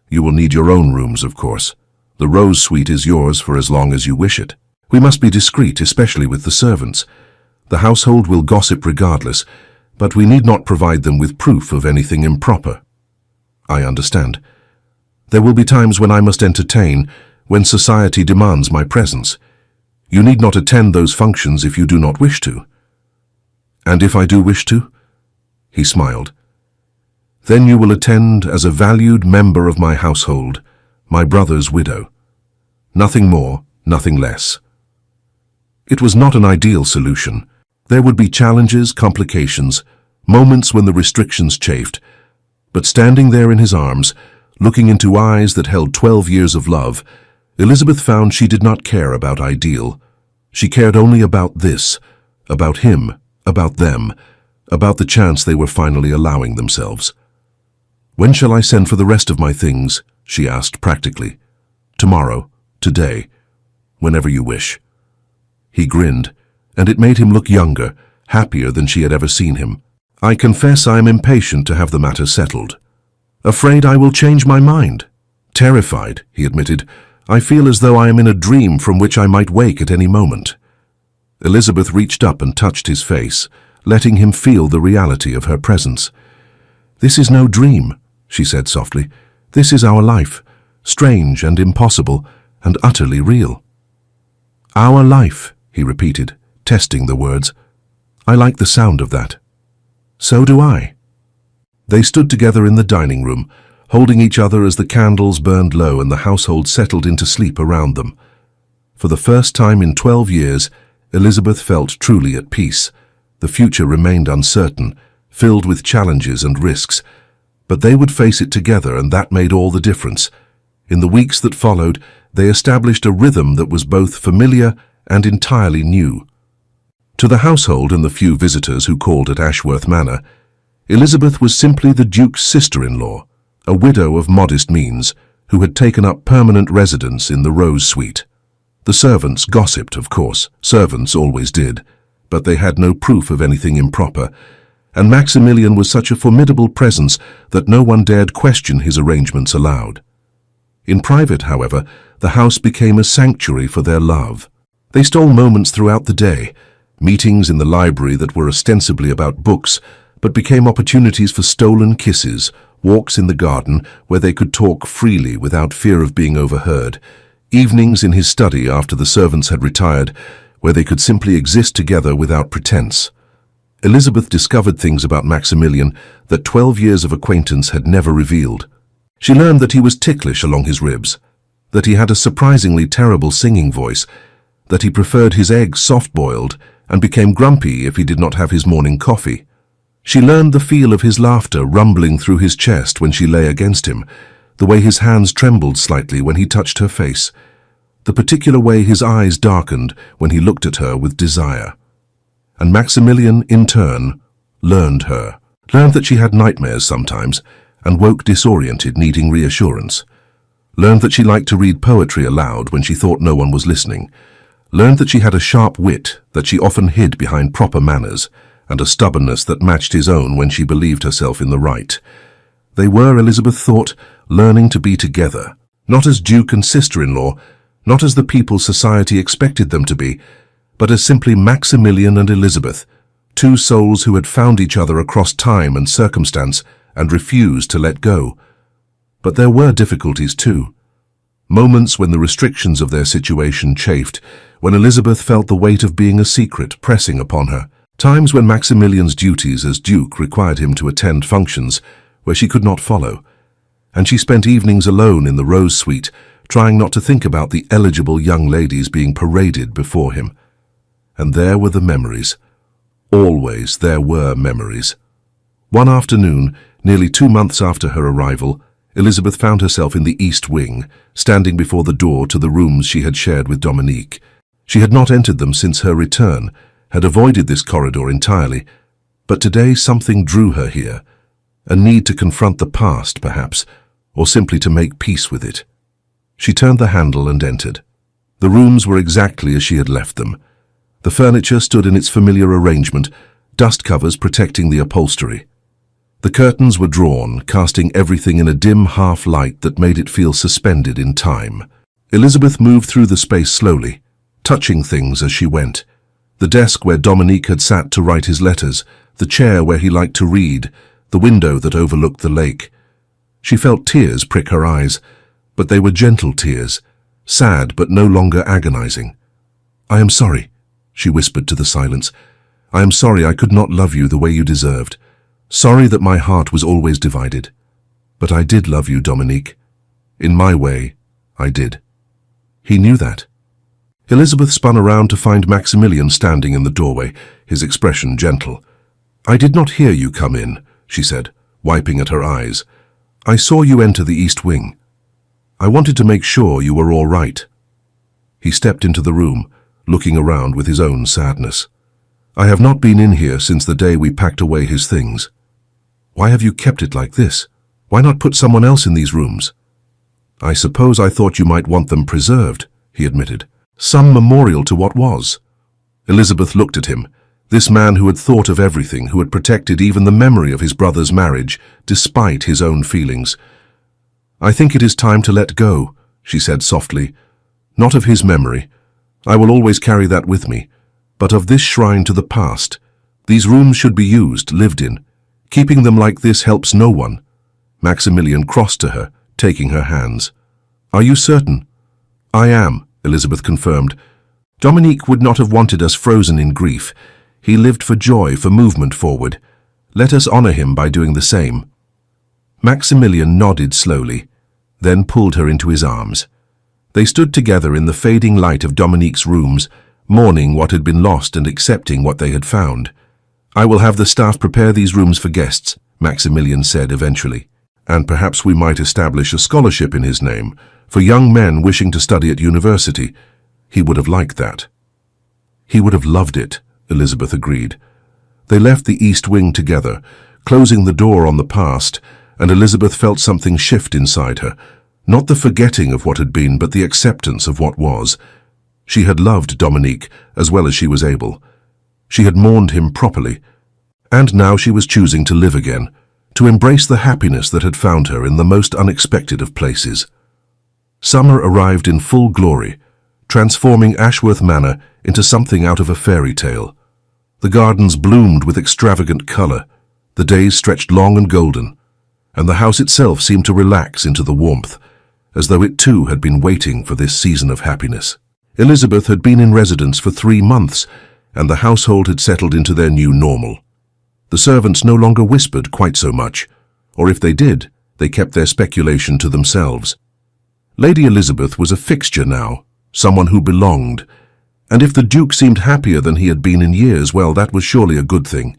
You will need your own rooms, of course. The Rose Suite is yours for as long as you wish it. We must be discreet, especially with the servants. The household will gossip regardless, but we need not provide them with proof of anything improper. I understand. There will be times when I must entertain, when society demands my presence. You need not attend those functions if you do not wish to. And if I do wish to? He smiled. Then you will attend as a valued member of my household, my brother's widow. Nothing more, nothing less. It was not an ideal solution. There would be challenges, complications, moments when the restrictions chafed, but standing there in his arms, looking into eyes that held 12 years of love, Elizabeth found she did not care about ideal. She cared only about this, about him, about them, about the chance they were finally allowing themselves. When shall I send for the rest of my things? She asked practically. Tomorrow, today, whenever you wish. He grinned, and it made him look younger, happier than she had ever seen him. I confess I am impatient to have the matter settled. Afraid I will change my mind. Terrified, he admitted. I feel as though I am in a dream from which I might wake at any moment. Elizabeth reached up and touched his face, letting him feel the reality of her presence. This is no dream, she said softly. This is our life, strange and impossible, and utterly real. Our life, he repeated, testing the words. I like the sound of that. So do I. They stood together in the dining room, holding each other as the candles burned low and the household settled into sleep around them. For the first time in 12 years, Elizabeth felt truly at peace. The future remained uncertain, filled with challenges and risks, but they would face it together, and that made all the difference. In the weeks that followed, they established a rhythm that was both familiar and entirely new. To the household and the few visitors who called at Ashworth Manor, Elizabeth was simply the Duke's sister-in-law, a widow of modest means, who had taken up permanent residence in the Rose Suite. The servants gossiped, of course. Servants always did, but they had no proof of anything improper, and Maximilian was such a formidable presence that no one dared question his arrangements aloud. In private, however, the house became a sanctuary for their love. They stole moments throughout the day, meetings in the library that were ostensibly about books, but became opportunities for stolen kisses, walks in the garden where they could talk freely without fear of being overheard, evenings in his study after the servants had retired, where they could simply exist together without pretense. Elizabeth discovered things about Maximilian that 12 years of acquaintance had never revealed. She learned that he was ticklish along his ribs, that he had a surprisingly terrible singing voice, that he preferred his eggs soft-boiled and became grumpy if he did not have his morning coffee. She learned the feel of his laughter rumbling through his chest when she lay against him, the way his hands trembled slightly when he touched her face, the particular way his eyes darkened when he looked at her with desire. And Maximilian, in turn, learned her, learned that she had nightmares sometimes, and woke disoriented, needing reassurance, learned that she liked to read poetry aloud when she thought no one was listening, learned that she had a sharp wit that she often hid behind proper manners, and a stubbornness that matched his own when she believed herself in the right. They were, Elizabeth thought, learning to be together, not as Duke and sister-in-law, not as the people society expected them to be, but as simply Maximilian and Elizabeth, two souls who had found each other across time and circumstance and refused to let go. But there were difficulties too. Moments when the restrictions of their situation chafed, when Elizabeth felt the weight of being a secret pressing upon her. Times when Maximilian's duties as Duke required him to attend functions where she could not follow, and she spent evenings alone in the Rose Suite, trying not to think about the eligible young ladies being paraded before him. And there were the memories. Always there were memories. One afternoon, nearly 2 months after her arrival, Elizabeth found herself in the East Wing, standing before the door to the rooms she had shared with Dominique. She had not entered them since her return, had avoided this corridor entirely, but today something drew her here, a need to confront the past, perhaps, or simply to make peace with it. She turned the handle and entered. The rooms were exactly as she had left them. The furniture stood in its familiar arrangement, dust covers protecting the upholstery. The curtains were drawn, casting everything in a dim half-light that made it feel suspended in time. Elizabeth moved through the space slowly, touching things as she went. The desk where Dominique had sat to write his letters, the chair where he liked to read, the window that overlooked the lake. She felt tears prick her eyes, but they were gentle tears, sad but no longer agonizing. "I am sorry," she whispered to the silence. "I am sorry I could not love you the way you deserved. Sorry that my heart was always divided. But I did love you, Dominique. In my way, I did." He knew that. Elizabeth spun around to find Maximilian standing in the doorway, his expression gentle. "I did not hear you come in," she said, wiping at her eyes. "I saw you enter the East Wing. I wanted to make sure you were all right." He stepped into the room, looking around with his own sadness. "I have not been in here since the day we packed away his things. Why have you kept it like this? Why not put someone else in these rooms?" "I suppose I thought you might want them preserved," he admitted. "Some memorial to what was." Elizabeth looked at him, this man who had thought of everything, who had protected even the memory of his brother's marriage, despite his own feelings. "I think it is time to let go," she said softly. "Not of his memory. I will always carry that with me. But of this shrine to the past. These rooms should be used, lived in. Keeping them like this helps no one." Maximilian crossed to her, taking her hands. "Are you certain?" "I am," Elizabeth confirmed. "Dominique would not have wanted us frozen in grief. He lived for joy, for movement forward. Let us honor him by doing the same." Maximilian nodded slowly, then pulled her into his arms. They stood together in the fading light of Dominique's rooms, mourning what had been lost and accepting what they had found. "I will have the staff prepare these rooms for guests," Maximilian said eventually. "And perhaps we might establish a scholarship in his name, for young men wishing to study at university. He would have liked that." "He would have loved it," Elizabeth agreed. They left the East Wing together, closing the door on the past, and Elizabeth felt something shift inside her, not the forgetting of what had been, but the acceptance of what was. She had loved Dominique as well as she was able. She had mourned him properly, and now she was choosing to live again, to embrace the happiness that had found her in the most unexpected of places. Summer arrived in full glory, transforming Ashworth Manor into something out of a fairy tale. The gardens bloomed with extravagant color, the days stretched long and golden, and the house itself seemed to relax into the warmth, as though it too had been waiting for this season of happiness. Elizabeth had been in residence for 3 months, and the household had settled into their new normal. The servants no longer whispered quite so much, or if they did, they kept their speculation to themselves. Lady Elizabeth was a fixture now, someone who belonged, and if the Duke seemed happier than he had been in years, well, that was surely a good thing.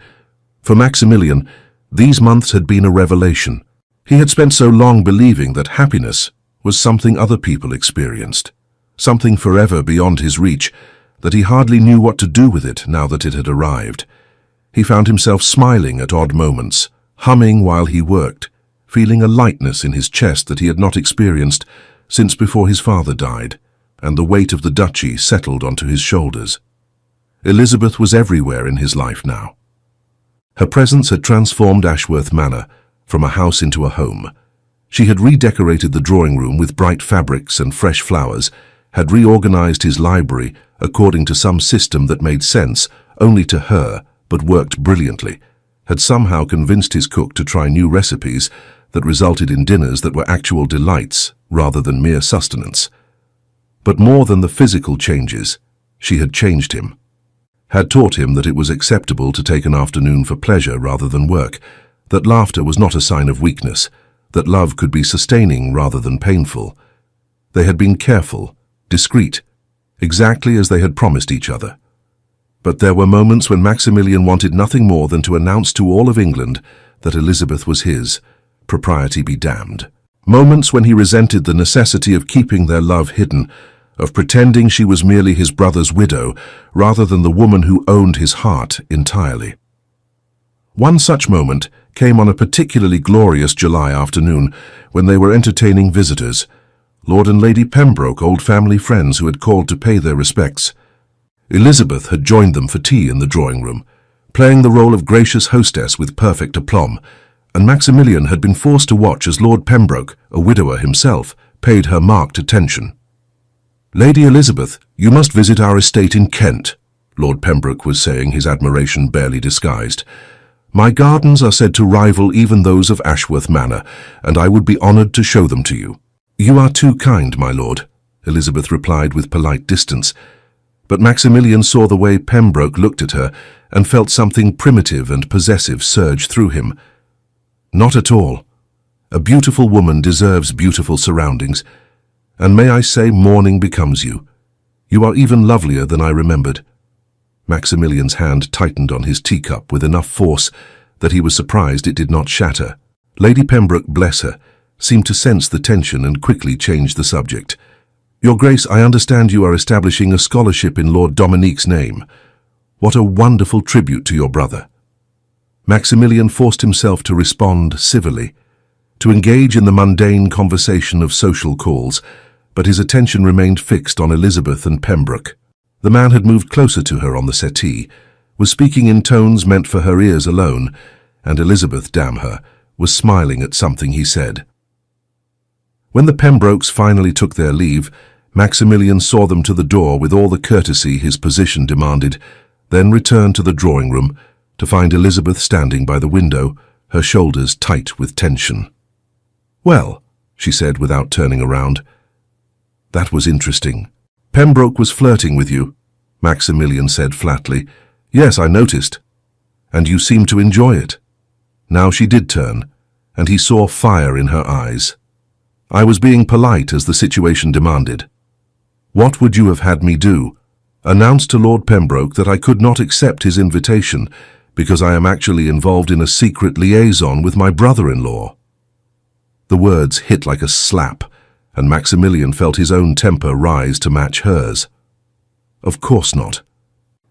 For Maximilian, these months had been a revelation. He had spent so long believing that happiness was something other people experienced, something forever beyond his reach, that he hardly knew what to do with it now that it had arrived. He found himself smiling at odd moments, humming while he worked, feeling a lightness in his chest that he had not experienced since before his father died, and the weight of the duchy settled onto his shoulders. Elizabeth was everywhere in his life now. Her presence had transformed Ashworth Manor from a house into a home. She had redecorated the drawing room with bright fabrics and fresh flowers, had reorganized his library according to some system that made sense only to her but worked brilliantly, had somehow convinced his cook to try new recipes that resulted in dinners that were actual delights rather than mere sustenance. But more than the physical changes, she had changed him, had taught him that it was acceptable to take an afternoon for pleasure rather than work, that laughter was not a sign of weakness, that love could be sustaining rather than painful. They had been careful, discreet, exactly as they had promised each other. But there were moments when Maximilian wanted nothing more than to announce to all of England that Elizabeth was his, propriety be damned. Moments when he resented the necessity of keeping their love hidden, of pretending she was merely his brother's widow, rather than the woman who owned his heart entirely. One such moment came on a particularly glorious July afternoon when they were entertaining visitors, Lord and Lady Pembroke, old family friends who had called to pay their respects. Elizabeth had joined them for tea in the drawing room, playing the role of gracious hostess with perfect aplomb, and Maximilian had been forced to watch as Lord Pembroke, a widower himself, paid her marked attention. "Lady Elizabeth, you must visit our estate in Kent," Lord Pembroke was saying, his admiration barely disguised. "My gardens are said to rival even those of Ashworth Manor, and I would be honoured to show them to you." "You are too kind, my lord," Elizabeth replied with polite distance. But Maximilian saw the way Pembroke looked at her and felt something primitive and possessive surge through him. "Not at all. A beautiful woman deserves beautiful surroundings, and may I say morning becomes you. You are even lovelier than I remembered." Maximilian's hand tightened on his teacup with enough force that he was surprised it did not shatter. Lady Pembroke, bless her, seemed to sense the tension and quickly changed the subject. "Your Grace, I understand you are establishing a scholarship in Lord Dominique's name. What a wonderful tribute to your brother." Maximilian forced himself to respond civilly, to engage in the mundane conversation of social calls, but his attention remained fixed on Elizabeth and Pembroke. The man had moved closer to her on the settee, was speaking in tones meant for her ears alone, and Elizabeth, damn her, was smiling at something he said. When the Pembrokes finally took their leave, Maximilian saw them to the door with all the courtesy his position demanded, then returned to the drawing room to find Elizabeth standing by the window, her shoulders tight with tension. "Well," she said without turning around. "That was interesting." "Pembroke was flirting with you," Maximilian said flatly. "Yes, I noticed. And you seemed to enjoy it." Now she did turn, and he saw fire in her eyes. "I was being polite as the situation demanded." "What would you have had me do? Announce to Lord Pembroke that I could not accept his invitation because I am actually involved in a secret liaison with my brother-in-law?" The words hit like a slap, and Maximilian felt his own temper rise to match hers. "Of course not.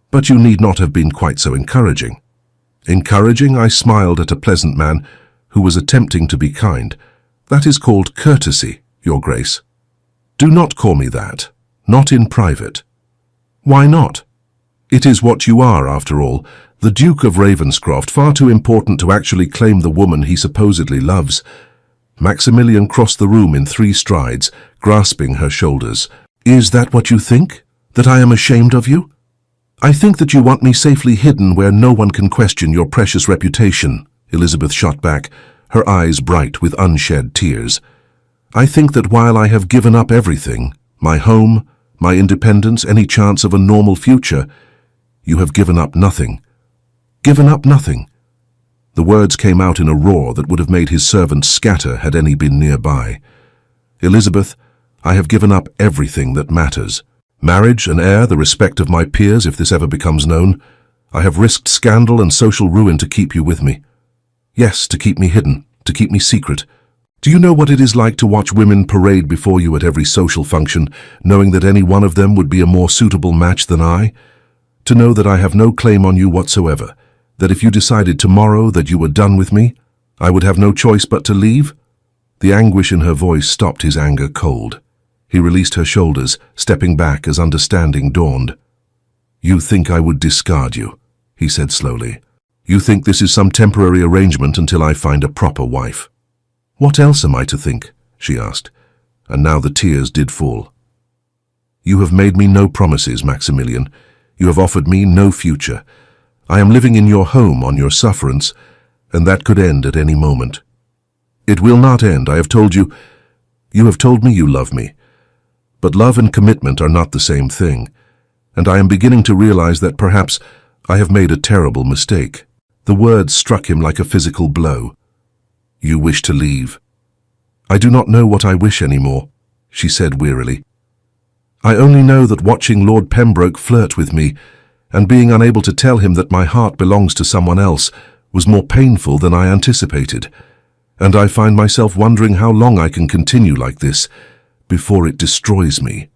But you need not have been quite so encouraging." "Encouraging?" I smiled at a pleasant man who was attempting to be kind. "That is called courtesy, Your Grace." "Do not call me that. Not in private." "Why not? It is what you are, after all, the Duke of Ravenscroft, far too important to actually claim the woman he supposedly loves." Maximilian crossed the room in 3 strides, grasping her shoulders. "Is that what you think? That I am ashamed of you? I think that you want me safely hidden where no one can question your precious reputation," Elizabeth shot back, her eyes bright with unshed tears. "I think that while I have given up everything, my home, my independence, any chance of a normal future, you have given up nothing." "Given up nothing?" The words came out in a roar that would have made his servants scatter had any been nearby. "Elizabeth, I have given up everything that matters. Marriage, an heir, the respect of my peers if this ever becomes known. I have risked scandal and social ruin to keep you with me. Yes, to keep me hidden, to keep me secret. Do you know what it is like to watch women parade before you at every social function, knowing that any one of them would be a more suitable match than I? To know that I have no claim on you whatsoever, that if you decided tomorrow that you were done with me, I would have no choice but to leave?" The anguish in her voice stopped his anger cold. He released her shoulders, stepping back as understanding dawned. "You think I would discard you," he said slowly. "You think this is some temporary arrangement until I find a proper wife." "What else am I to think?" she asked, and now the tears did fall. "You have made me no promises, Maximilian. You have offered me no future. I am living in your home on your sufferance, and that could end at any moment." "It will not end, I have told you. You have told me you love me. But love and commitment are not the same thing, and I am beginning to realize that perhaps I have made a terrible mistake." The words struck him like a physical blow. "You wish to leave?" "I do not know what I wish anymore," she said wearily. "I only know that watching Lord Pembroke flirt with me and being unable to tell him that my heart belongs to someone else was more painful than I anticipated. and I find myself wondering how long I can continue like this before it destroys me."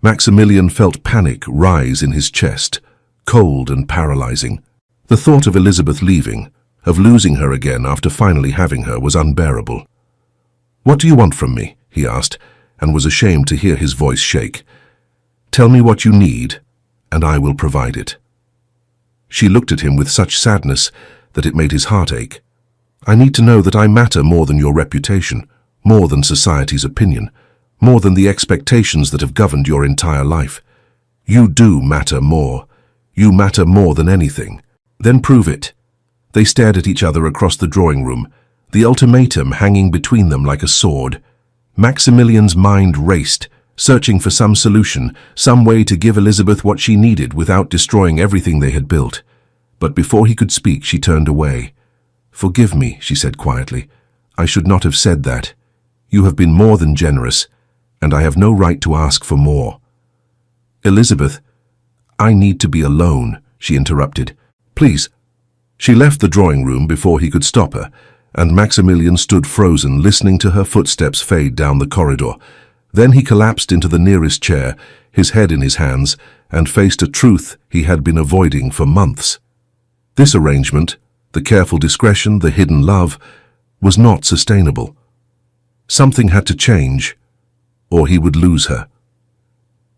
Maximilian felt panic rise in his chest, cold and paralyzing. The thought of Elizabeth leaving, of losing her again after finally having her, was unbearable. "What do you want from me?" he asked, and was ashamed to hear his voice shake. "Tell me what you need, and I will provide it." She looked at him with such sadness that it made his heart ache. "I need to know that I matter more than your reputation, more than society's opinion, more than the expectations that have governed your entire life. You do matter more. You matter more than anything. Then prove it." They stared at each other across the drawing room, the ultimatum hanging between them like a sword. Maximilian's mind raced, searching for some solution, some way to give Elizabeth what she needed without destroying everything they had built. But before he could speak, she turned away. "Forgive me," she said quietly. "I should not have said that. You have been more than generous, and I have no right to ask for more." "Elizabeth, I need to be alone," she interrupted. "Please." She left the drawing room before he could stop her, and Maximilian stood frozen, listening to her footsteps fade down the corridor. Then he collapsed into the nearest chair, his head in his hands, and faced a truth he had been avoiding for months. This arrangement, the careful discretion, the hidden love, was not sustainable. Something had to change, or he would lose her.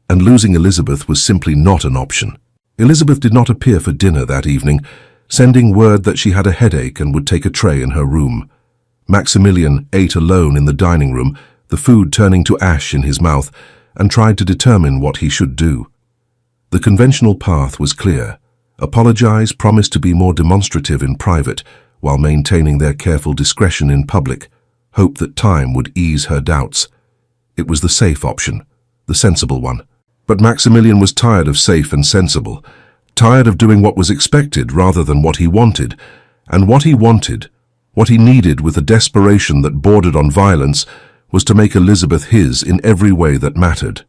And losing Elizabeth was simply not an option. Elizabeth did not appear for dinner that evening, sending word that she had a headache and would take a tray in her room. Maximilian ate alone in the dining room, the food turning to ash in his mouth, and tried to determine what he should do. The conventional path was clear: apologize, promise to be more demonstrative in private, while maintaining their careful discretion in public, hope that time would ease her doubts. It was the safe option, the sensible one. But Maximilian was tired of safe and sensible, tired of doing what was expected rather than what he wanted. And what he wanted, what he needed with a desperation that bordered on violence, was to make Elizabeth his in every way that mattered.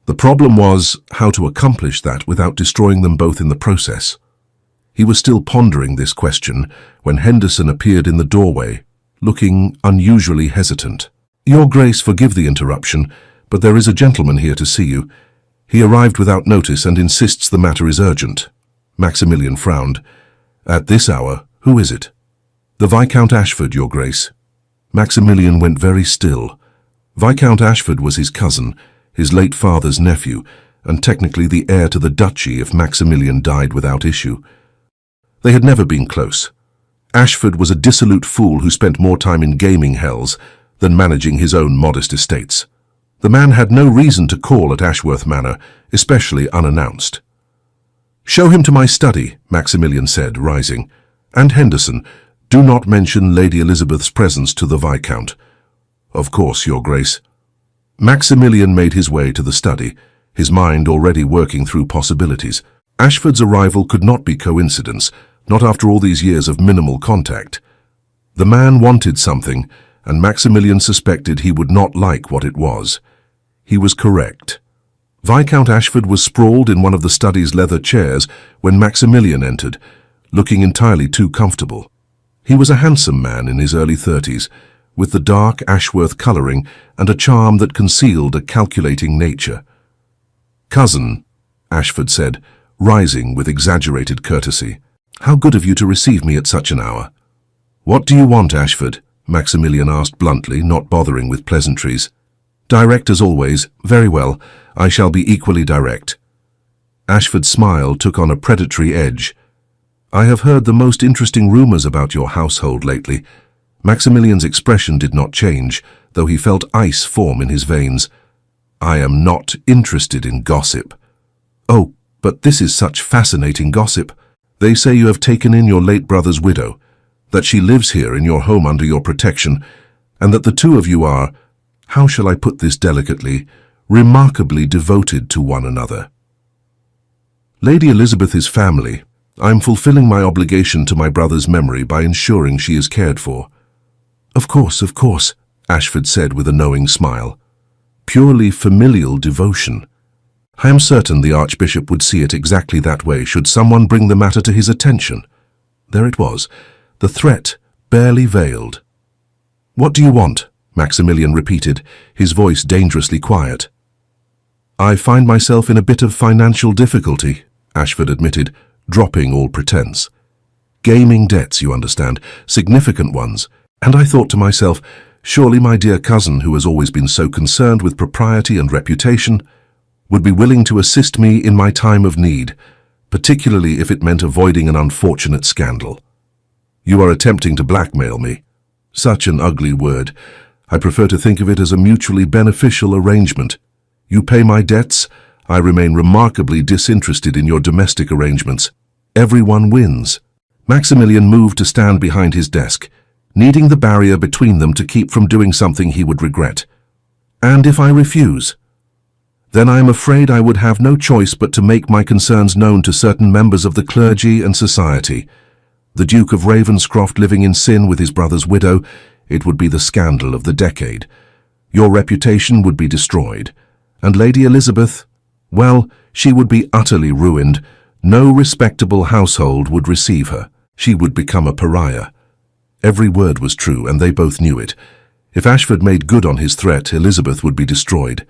The problem was how to accomplish that without destroying them both in the process. He was still pondering this question when Henderson appeared in the doorway, looking unusually hesitant. "Your Grace, forgive the interruption, but there is a gentleman here to see you. He arrived without notice and insists the matter is urgent." Maximilian frowned. "At this hour? Who is it?" "The Viscount Ashford, Your Grace." Maximilian went very still. Viscount Ashford was his cousin, his late father's nephew, and technically the heir to the duchy if Maximilian died without issue. They had never been close. Ashford was a dissolute fool who spent more time in gaming hells than managing his own modest estates. The man had no reason to call at Ashworth Manor, especially unannounced. "Show him to my study," Maximilian said, rising. "And Henderson, do not mention Lady Elizabeth's presence to the Viscount." "Of course, Your Grace." Maximilian made his way to the study, his mind already working through possibilities. Ashford's arrival could not be coincidence, not after all these years of minimal contact. The man wanted something, and Maximilian suspected he would not like what it was. He was correct. Viscount Ashford was sprawled in one of the study's leather chairs when Maximilian entered, looking entirely too comfortable. He was a handsome man in his early 30s, with the dark Ashworth colouring and a charm that concealed a calculating nature. "Cousin," Ashford said, rising with exaggerated courtesy, "how good of you to receive me at such an hour." "What do you want, Ashford?" Maximilian asked bluntly, not bothering with pleasantries. "Direct as always. Very well. I shall be equally direct." Ashford's smile took on a predatory edge. "I have heard the most interesting rumors about your household lately." Maximilian's expression did not change, though he felt ice form in his veins. "I am not interested in gossip." "Oh, but this is such fascinating gossip. They say you have taken in your late brother's widow, that she lives here in your home under your protection, and that the two of you are, how shall I put this delicately, remarkably devoted to one another." "Lady Elizabeth is family. I am fulfilling my obligation to my brother's memory by ensuring she is cared for." Of course," Ashford said with a knowing smile. "Purely familial devotion. I am certain the Archbishop would see it exactly that way should someone bring the matter to his attention." There it was, the threat barely veiled. "What do you want?" Maximilian repeated, his voice dangerously quiet. "I find myself in a bit of financial difficulty," Ashford admitted, dropping all pretense. "Gaming debts, you understand, significant ones, and I thought to myself, surely my dear cousin, who has always been so concerned with propriety and reputation, would be willing to assist me in my time of need, particularly if it meant avoiding an unfortunate scandal. You are attempting to blackmail me. Such an ugly word. I prefer to think of it as a mutually beneficial arrangement. You pay my debts, I remain remarkably disinterested in your domestic arrangements. Everyone wins." Maximilian moved to stand behind his desk, needing the barrier between them to keep from doing something he would regret. "And if I refuse? Then I am afraid I would have no choice but to make my concerns known to certain members of the clergy and society. The Duke of Ravenscroft living in sin with his brother's widow, it would be the scandal of the decade. Your reputation would be destroyed. And Lady Elizabeth, well, she would be utterly ruined. No respectable household would receive her. She would become a pariah." Every word was true, and they both knew it. If Ashford made good on his threat, Elizabeth would be destroyed.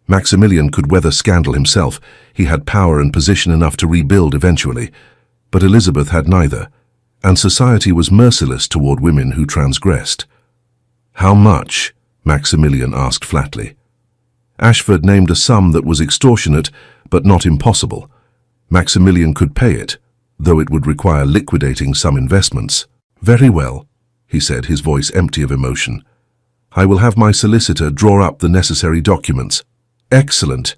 Maximilian could weather scandal himself. He had power and position enough to rebuild eventually. But Elizabeth had neither, and society was merciless toward women who transgressed. "How much?" Maximilian asked flatly. Ashford named a sum that was extortionate, but not impossible. Maximilian could pay it, though it would require liquidating some investments. "Very well," he said, his voice empty of emotion. "I will have my solicitor draw up the necessary documents." "Excellent.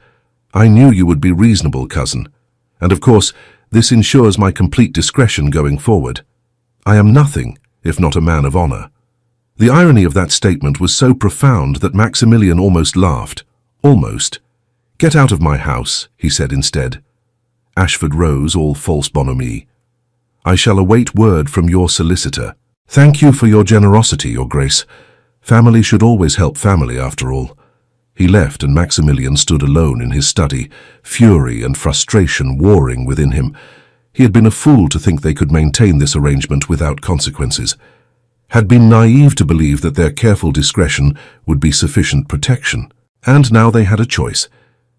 I knew you would be reasonable, cousin. And of course, this ensures my complete discretion going forward. I am nothing, if not a man of honor." The irony of that statement was so profound that Maximilian almost laughed. Almost. "Get out of my house," he said instead. Ashford rose, all false bonhomie. "I shall await word from your solicitor." "Thank you for your generosity, Your Grace. Family should always help family, after all." He left, and Maximilian stood alone in his study, fury and frustration warring within him. He had been a fool to think they could maintain this arrangement without consequences, had been naive to believe that their careful discretion would be sufficient protection. And now they had a choice.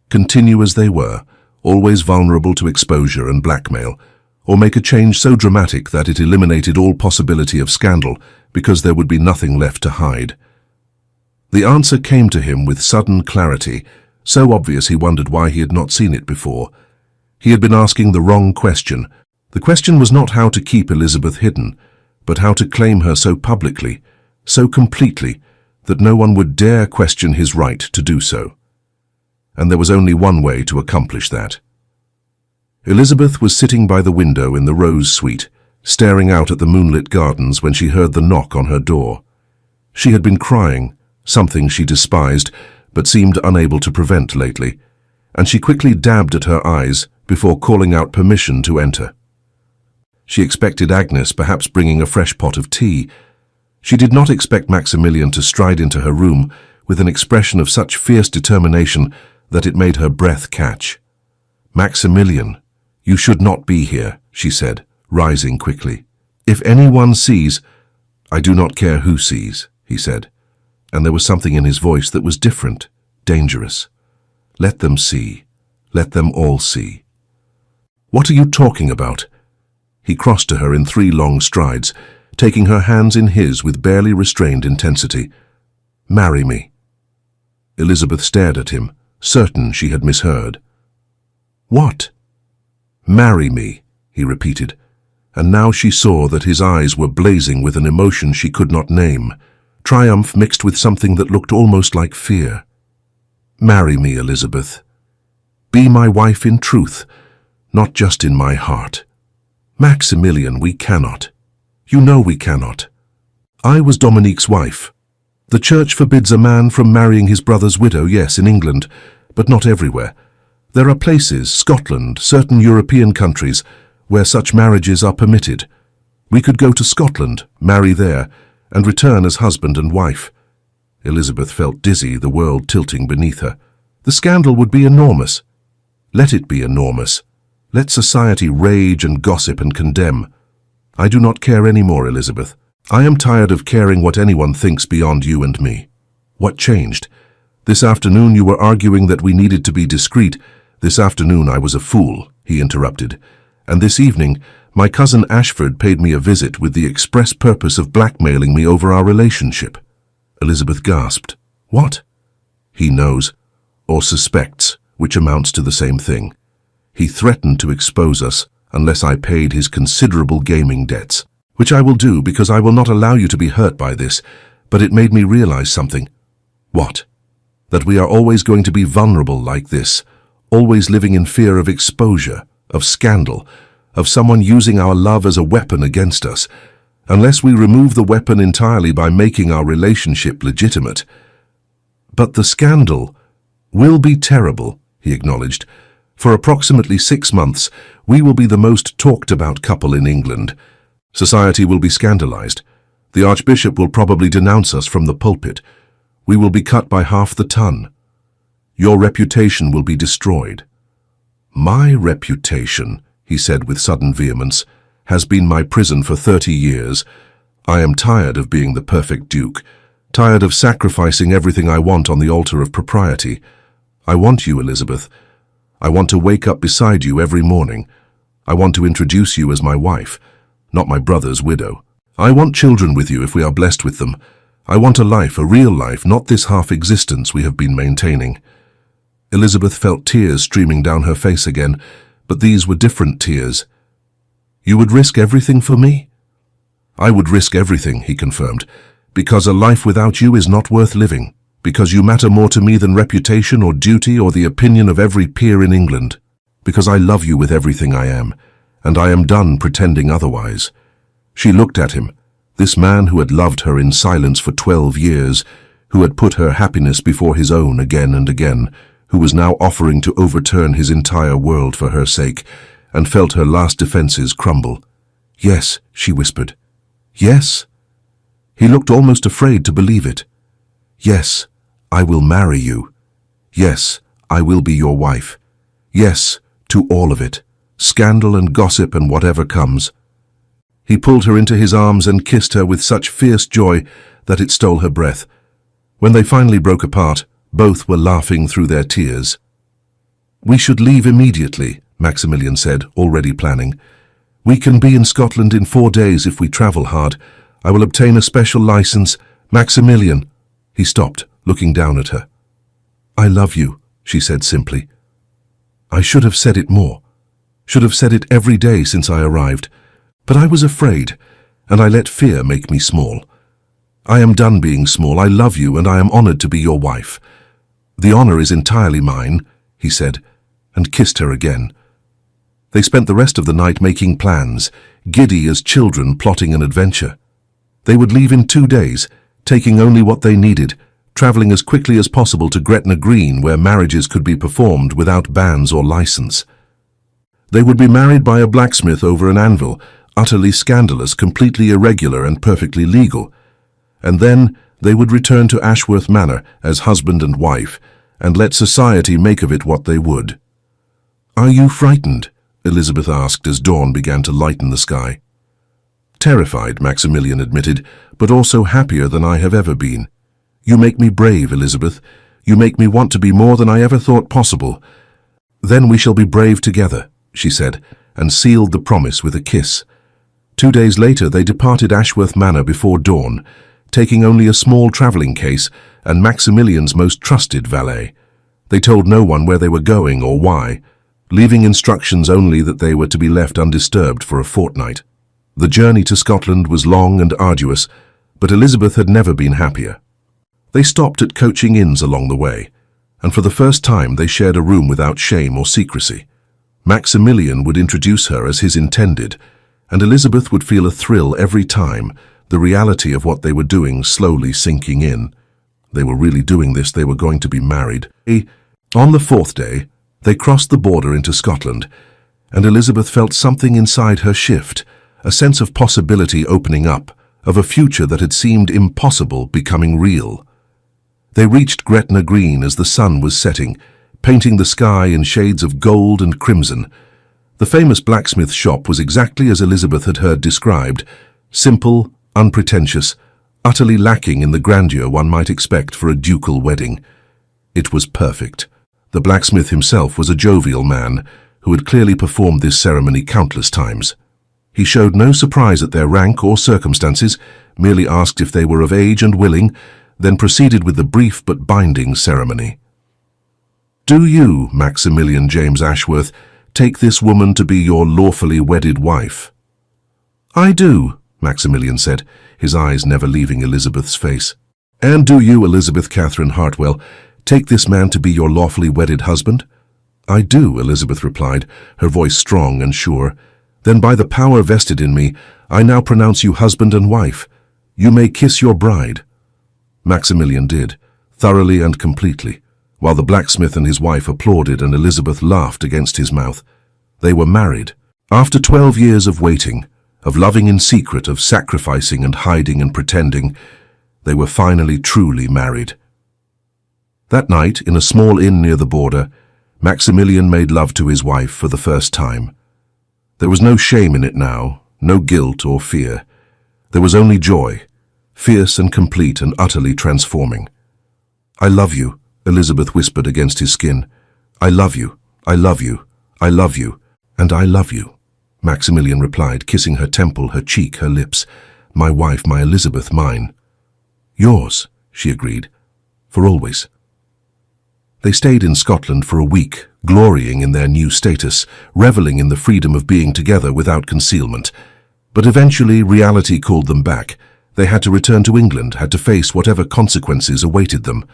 Continue as they were, always vulnerable to exposure and blackmail, or make a change so dramatic that it eliminated all possibility of scandal because there would be nothing left to hide. The answer came to him with sudden clarity, so obvious he wondered why he had not seen it before. He had been asking the wrong question. The question was not how to keep Elizabeth hidden, but how to claim her so publicly, so completely, that no one would dare question his right to do so. And there was only one way to accomplish that. Elizabeth was sitting by the window in the Rose Suite, staring out at the moonlit gardens when she heard the knock on her door. She had been crying, something she despised, but seemed unable to prevent lately, and she quickly dabbed at her eyes before calling out permission to enter. She expected Agnes, perhaps bringing a fresh pot of tea. She did not expect Maximilian to stride into her room with an expression of such fierce determination that it made her breath catch. "Maximilian, you should not be here," she said, rising quickly. "If anyone sees—" "I do not care who sees," he said, and there was something in his voice that was different, dangerous. "Let them see. Let them all see." "What are you talking about?" He crossed to her in 3 long strides, taking her hands in his with barely restrained intensity. "Marry me." Elizabeth stared at him, certain she had misheard. "What?" "Marry me," he repeated, and now she saw that his eyes were blazing with an emotion she could not name, triumph mixed with something that looked almost like fear. "Marry me, Elizabeth. Be my wife in truth, not just in my heart." "Maximilian, we cannot. You know we cannot. I was Dominique's wife. The church forbids a man from marrying his brother's widow, yes, in England, but not everywhere. There are places, Scotland, certain European countries, where such marriages are permitted. We could go to Scotland, marry there, and return as husband and wife." Elizabeth felt dizzy, the world tilting beneath her. "The scandal would be enormous." "Let it be enormous. Let society rage and gossip and condemn. I do not care any more, Elizabeth. I am tired of caring what anyone thinks beyond you and me. What changed? This afternoon you were arguing that we needed to be discreet. This afternoon I was a fool, he interrupted. And this evening, my cousin Ashford paid me a visit with the express purpose of blackmailing me over our relationship. Elizabeth gasped. What? He knows, or suspects, which amounts to the same thing. He threatened to expose us unless I paid his considerable gaming debts, which I will do because I will not allow you to be hurt by this, but it made me realize something. What? That we are always going to be vulnerable like this, always living in fear of exposure, of scandal, of someone using our love as a weapon against us, unless we remove the weapon entirely by making our relationship legitimate. But the scandal will be terrible, he acknowledged. For approximately 6 months, we will be the most talked about couple in England. Society will be scandalized. The Archbishop will probably denounce us from the pulpit. We will be cut by half the ton. Your reputation will be destroyed. My reputation, he said with sudden vehemence, has been my prison for 30 years. I am tired of being the perfect duke, tired of sacrificing everything I want on the altar of propriety. I want you, Elizabeth. I want to wake up beside you every morning. I want to introduce you as my wife, not my brother's widow. I want children with you if we are blessed with them. I want a life, a real life, not this half-existence we have been maintaining. Elizabeth felt tears streaming down her face again, but these were different tears. You would risk everything for me? I would risk everything, he confirmed, because a life without you is not worth living, because you matter more to me than reputation or duty or the opinion of every peer in England, because I love you with everything I am, and I am done pretending otherwise. She looked at him, this man who had loved her in silence for 12 years, who had put her happiness before his own again and again, who was now offering to overturn his entire world for her sake, and felt her last defenses crumble. Yes, she whispered. Yes. He looked almost afraid to believe it. Yes, I will marry you. Yes, I will be your wife. Yes, to all of it, scandal and gossip and whatever comes. He pulled her into his arms and kissed her with such fierce joy that it stole her breath. When they finally broke apart, both were laughing through their tears. We should leave immediately, Maximilian said, already planning. We can be in Scotland in 4 days if we travel hard. I will obtain a special license. Maximilian. He stopped, looking down at her. I love you, she said simply. I should have said it more. Should have said it every day since I arrived. But I was afraid, and I let fear make me small. I am done being small. I love you, and I am honored to be your wife. The honor is entirely mine, he said, and kissed her again. They spent the rest of the night making plans, giddy as children plotting an adventure. They would leave in 2 days, taking only what they needed, traveling as quickly as possible to Gretna Green, where marriages could be performed without banns or license. They would be married by a blacksmith over an anvil, utterly scandalous, completely irregular and perfectly legal. And then they would return to Ashworth Manor as husband and wife, and let society make of it what they would. Are you frightened? Elizabeth asked as dawn began to lighten the sky. Terrified, Maximilian admitted, but also happier than I have ever been. You make me brave, Elizabeth. You make me want to be more than I ever thought possible. Then we shall be brave together, she said, and sealed the promise with a kiss. 2 days later they departed Ashworth Manor before dawn, taking only a small travelling case and Maximilian's most trusted valet. They told no one where they were going or why, leaving instructions only that they were to be left undisturbed for a fortnight. The journey to Scotland was long and arduous, but Elizabeth had never been happier. They stopped at coaching inns along the way, and for the first time they shared a room without shame or secrecy. Maximilian would introduce her as his intended, and Elizabeth would feel a thrill every time, the reality of what they were doing slowly sinking in. They were really doing this, they were going to be married. On the 4th day, they crossed the border into Scotland, and Elizabeth felt something inside her shift, a sense of possibility opening up, of a future that had seemed impossible becoming real. They reached Gretna Green as the sun was setting, painting the sky in shades of gold and crimson. The famous blacksmith shop was exactly as Elizabeth had heard described, simple, unpretentious, utterly lacking in the grandeur one might expect for a ducal wedding. It was perfect. The blacksmith himself was a jovial man who had clearly performed this ceremony countless times. He showed no surprise at their rank or circumstances, merely asked if they were of age and willing, then proceeded with the brief but binding ceremony. "Do you, Maximilian James Ashworth, take this woman to be your lawfully wedded wife?" "I do," Maximilian said, his eyes never leaving Elizabeth's face. "And do you, Elizabeth Catherine Hartwell, take this man to be your lawfully wedded husband?" "I do," Elizabeth replied, her voice strong and sure. "Then by the power vested in me, I now pronounce you husband and wife. You may kiss your bride." Maximilian did, thoroughly and completely, while the blacksmith and his wife applauded and Elizabeth laughed against his mouth. They were married. After 12 years of waiting, of loving in secret, of sacrificing and hiding and pretending, they were finally truly married. That night, in a small inn near the border, Maximilian made love to his wife for the first time. There was no shame in it now, no guilt or fear. There was only joy, fierce and complete and utterly transforming. "I love you," Elizabeth whispered against his skin. "I love you, I love you, I love you, and I love you," Maximilian replied, kissing her temple, her cheek, her lips. "My wife, my Elizabeth, mine." "Yours," she agreed, "for always." They stayed in Scotland for a week, glorying in their new status, reveling in the freedom of being together without concealment. But eventually reality called them back. They had to return to England, had to face whatever consequences awaited them.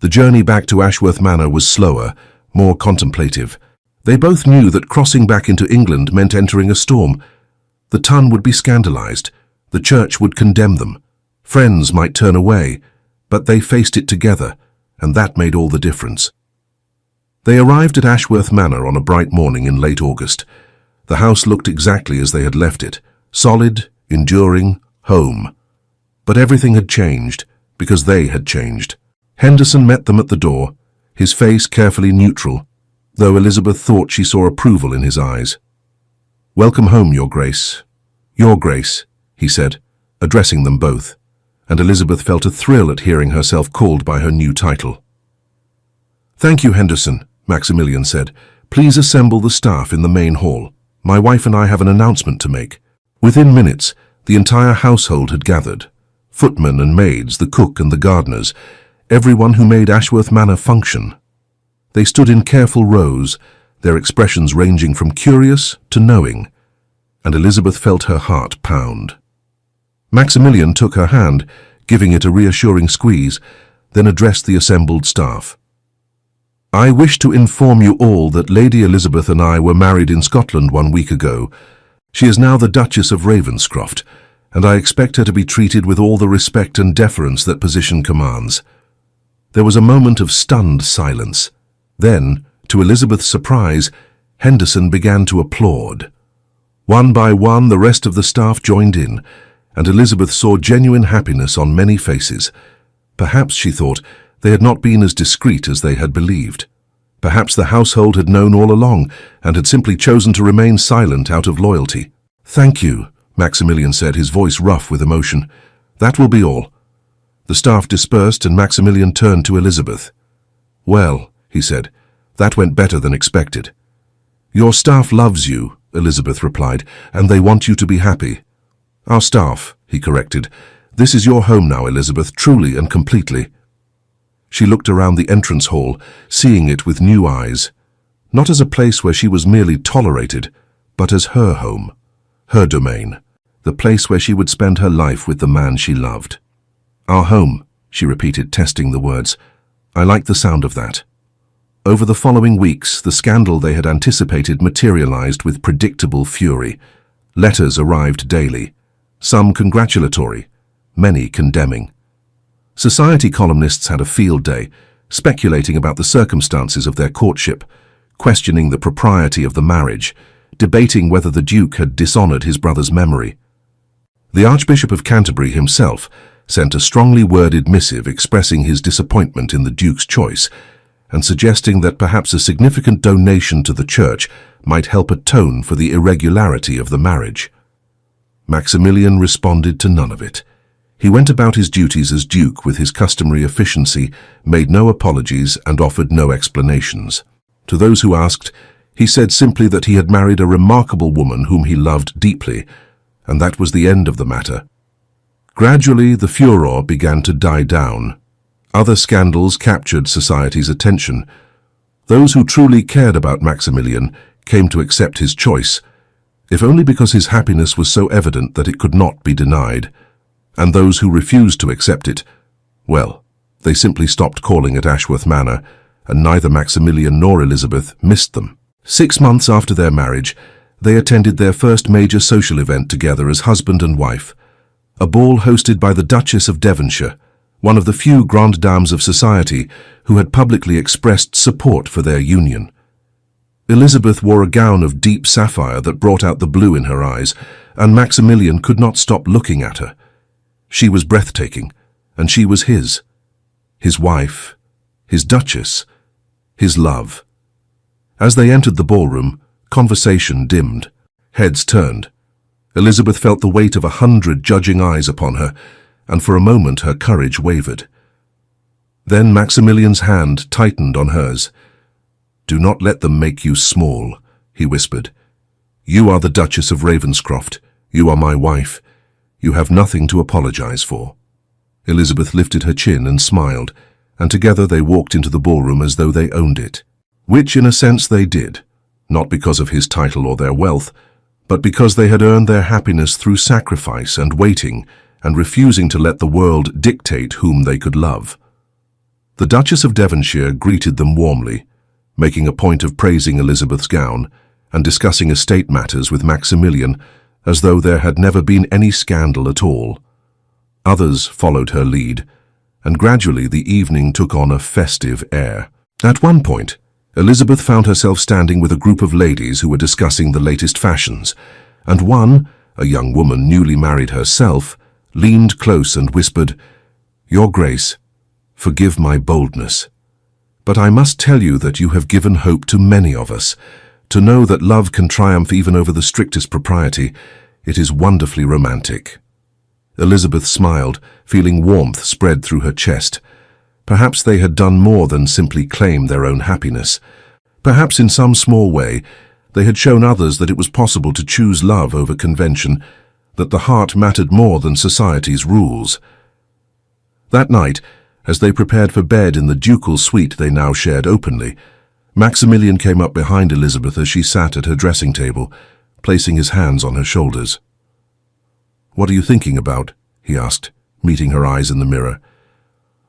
The journey back to Ashworth Manor was slower, more contemplative. They both knew that crossing back into England meant entering a storm. The ton would be scandalized. The church would condemn them. Friends might turn away, but they faced it together, and that made all the difference. They arrived at Ashworth Manor on a bright morning in late August. The house looked exactly as they had left it, solid, enduring, home. But everything had changed, because they had changed. Henderson met them at the door, his face carefully neutral, though Elizabeth thought she saw approval in his eyes. "Welcome home, Your Grace." "Your Grace," he said, addressing them both, and Elizabeth felt a thrill at hearing herself called by her new title. "Thank you, Henderson," Maximilian said. "Please assemble the staff in the main hall. My wife and I have an announcement to make." Within minutes, the entire household had gathered. Footmen and maids, the cook and the gardeners, everyone who made Ashworth Manor function. They stood in careful rows, their expressions ranging from curious to knowing, and Elizabeth felt her heart pound. Maximilian took her hand, giving it a reassuring squeeze, then addressed the assembled staff. "I wish to inform you all that Lady Elizabeth and I were married in Scotland 1 week ago. She is now the Duchess of Ravenscroft, and I expect her to be treated with all the respect and deference that position commands." There was a moment of stunned silence. Then, to Elizabeth's surprise, Henderson began to applaud. One by one, the rest of the staff joined in, and Elizabeth saw genuine happiness on many faces. Perhaps, she thought, they had not been as discreet as they had believed. Perhaps the household had known all along and had simply chosen to remain silent out of loyalty. "Thank you," Maximilian said, his voice rough with emotion. "That will be all." The staff dispersed and Maximilian turned to Elizabeth. "Well," he said, "that went better than expected." "Your staff loves you," Elizabeth replied, "and they want you to be happy." "Our staff," he corrected. "This is your home now, Elizabeth, truly and completely." She looked around the entrance hall, seeing it with new eyes, not as a place where she was merely tolerated, but as her home, her domain, the place where she would spend her life with the man she loved. "Our home," she repeated, testing the words. "I like the sound of that." Over the following weeks, the scandal they had anticipated materialized with predictable fury. Letters arrived daily, some congratulatory, many condemning. Society columnists had a field day, speculating about the circumstances of their courtship, questioning the propriety of the marriage, debating whether the Duke had dishonored his brother's memory. The Archbishop of Canterbury himself sent a strongly worded missive expressing his disappointment in the Duke's choice and suggesting that perhaps a significant donation to the Church might help atone for the irregularity of the marriage. Maximilian responded to none of it. He went about his duties as Duke with his customary efficiency, made no apologies, and offered no explanations. To those who asked, he said simply that he had married a remarkable woman whom he loved deeply, and that was the end of the matter. Gradually, the furor began to die down. Other scandals captured society's attention. Those who truly cared about Maximilian came to accept his choice, if only because his happiness was so evident that it could not be denied. And those who refused to accept it, well, they simply stopped calling at Ashworth Manor, and neither Maximilian nor Elizabeth missed them. 6 months after their marriage, they attended their first major social event together as husband and wife, a ball hosted by the Duchess of Devonshire, one of the few grandes dames of society who had publicly expressed support for their union. Elizabeth wore a gown of deep sapphire that brought out the blue in her eyes, and Maximilian could not stop looking at her. She was breathtaking, and she was his wife, his duchess, his love. As they entered the ballroom, conversation dimmed. Heads turned. Elizabeth felt the weight of 100 judging eyes upon her, and for a moment her courage wavered. Then Maximilian's hand tightened on hers. "Do not let them make you small," he whispered. "You are the Duchess of Ravenscroft. You are my wife. You have nothing to apologize for." Elizabeth lifted her chin and smiled, and together they walked into the ballroom as though they owned it. Which, in a sense, they did, not because of his title or their wealth, but because they had earned their happiness through sacrifice and waiting and refusing to let the world dictate whom they could love. The Duchess of Devonshire greeted them warmly, making a point of praising Elizabeth's gown and discussing estate matters with Maximilian as though there had never been any scandal at all. Others followed her lead, and gradually the evening took on a festive air. At one point, Elizabeth found herself standing with a group of ladies who were discussing the latest fashions, and one, a young woman newly married herself, leaned close and whispered, "Your Grace, forgive my boldness, but I must tell you that you have given hope to many of us. To know that love can triumph even over the strictest propriety, it is wonderfully romantic." Elizabeth smiled, feeling warmth spread through her chest. Perhaps they had done more than simply claim their own happiness. Perhaps in some small way, they had shown others that it was possible to choose love over convention, that the heart mattered more than society's rules. That night, as they prepared for bed in the ducal suite they now shared openly, Maximilian came up behind Elizabeth as she sat at her dressing table, placing his hands on her shoulders. "What are you thinking about?" he asked, meeting her eyes in the mirror.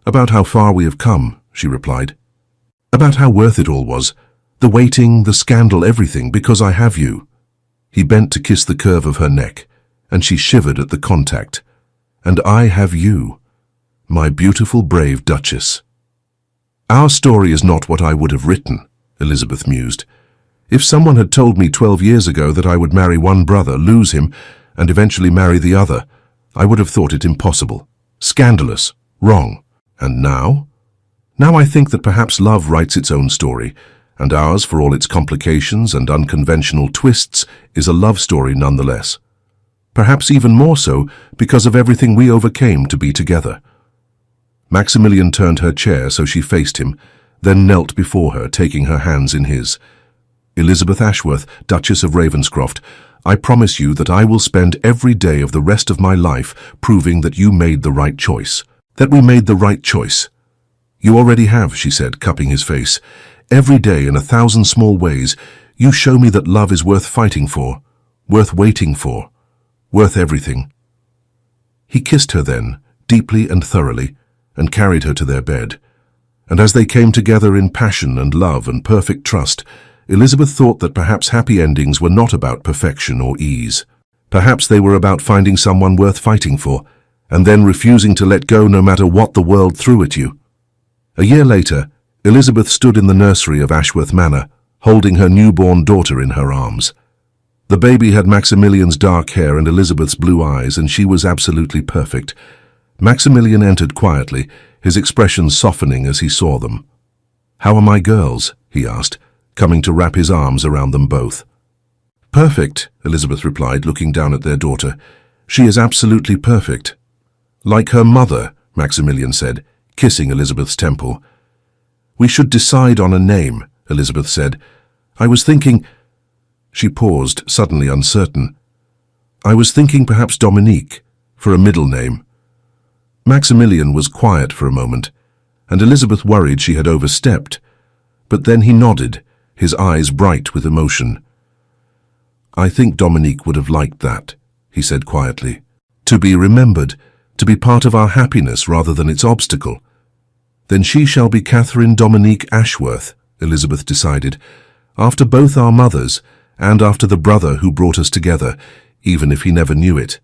"About how far we have come," she replied. "About how worth it all was. The waiting, the scandal, everything, because I have you." He bent to kiss the curve of her neck, and she shivered at the contact. "And I have you, my beautiful, brave Duchess." "Our story is not what I would have written," Elizabeth mused. "If someone had told me 12 years ago that I would marry one brother, lose him, and eventually marry the other, I would have thought it impossible, scandalous, wrong. And now? Now I think that perhaps love writes its own story, and ours, for all its complications and unconventional twists, is a love story nonetheless. Perhaps even more so because of everything we overcame to be together." Maximilian turned her chair so she faced him, then knelt before her, taking her hands in his. "Elizabeth Ashworth, Duchess of Ravenscroft, I promise you that I will spend every day of the rest of my life proving that you made the right choice. That we made the right choice." "You already have," she said, cupping his face. "Every day, in 1,000 small ways, you show me that love is worth fighting for, worth waiting for, worth everything." He kissed her then, deeply and thoroughly, and carried her to their bed. And as they came together in passion and love and perfect trust, Elizabeth thought that perhaps happy endings were not about perfection or ease. Perhaps they were about finding someone worth fighting for, and then refusing to let go no matter what the world threw at you. A year later, Elizabeth stood in the nursery of Ashworth Manor, holding her newborn daughter in her arms. The baby had Maximilian's dark hair and Elizabeth's blue eyes, and she was absolutely perfect. Maximilian entered quietly, his expression softening as he saw them. "How are my girls?" he asked, coming to wrap his arms around them both. "Perfect," Elizabeth replied, looking down at their daughter. She is absolutely perfect. Like her mother, Maximilian said, kissing Elizabeth's temple. We should decide on a name, Elizabeth said. I was thinking... She paused, suddenly uncertain. I was thinking perhaps Dominique, for a middle name. Maximilian was quiet for a moment, and Elizabeth worried she had overstepped. But then he nodded, his eyes bright with emotion. I think Dominique would have liked that, he said quietly. To be remembered, to be part of our happiness rather than its obstacle. Then she shall be Catherine Dominique Ashworth, Elizabeth decided, after both our mothers and after the brother who brought us together, even if he never knew it.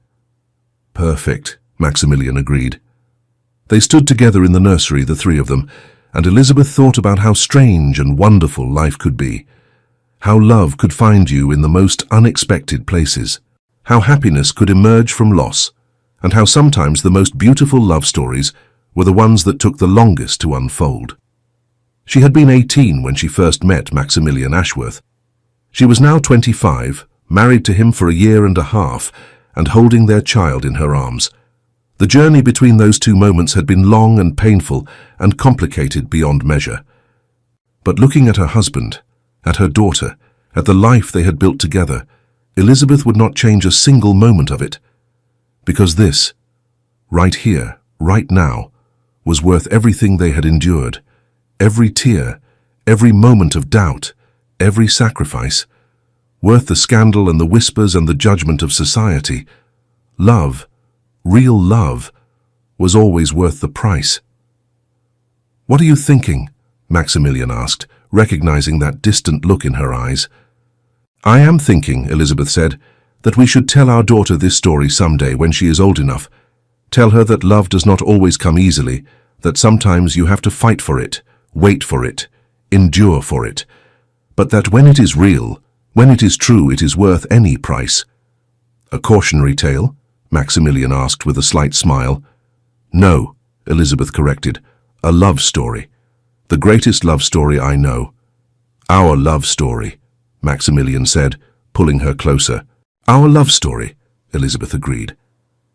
Perfect, Maximilian agreed. They stood together in the nursery, the three of them, and Elizabeth thought about how strange and wonderful life could be, how love could find you in the most unexpected places, how happiness could emerge from loss, and how sometimes the most beautiful love stories were the ones that took the longest to unfold. She had been 18 when she first met Maximilian Ashworth. She was now 25, married to him for a year and a half, and holding their child in her arms. The journey between those two moments had been long and painful and complicated beyond measure. But looking at her husband, at her daughter, at the life they had built together, Elizabeth would not change a single moment of it. Because this, right here, right now, was worth everything they had endured, every tear, every moment of doubt, every sacrifice, worth the scandal and the whispers and the judgment of society. Love, real love, was always worth the price. What are you thinking? Maximilian asked, recognizing that distant look in her eyes. I am thinking, Elizabeth said, that we should tell our daughter this story someday when she is old enough. Tell her that love does not always come easily, that sometimes you have to fight for it, wait for it, endure for it, but that when it is real, when it is true, it is worth any price. A cautionary tale? Maximilian asked with a slight smile. No, Elizabeth corrected, a love story. The greatest love story I know. Our love story, Maximilian said, pulling her closer. Our love story, Elizabeth agreed.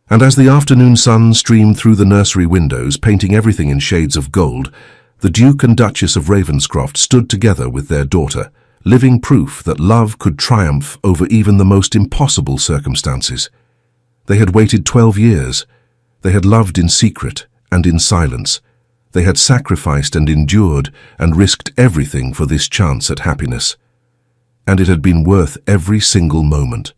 And as the afternoon sun streamed through the nursery windows, painting everything in shades of gold, the Duke and Duchess of Ravenscroft stood together with their daughter, living proof that love could triumph over even the most impossible circumstances. They had waited 12 years. They had loved in secret and in silence. They had sacrificed and endured and risked everything for this chance at happiness. And it had been worth every single moment.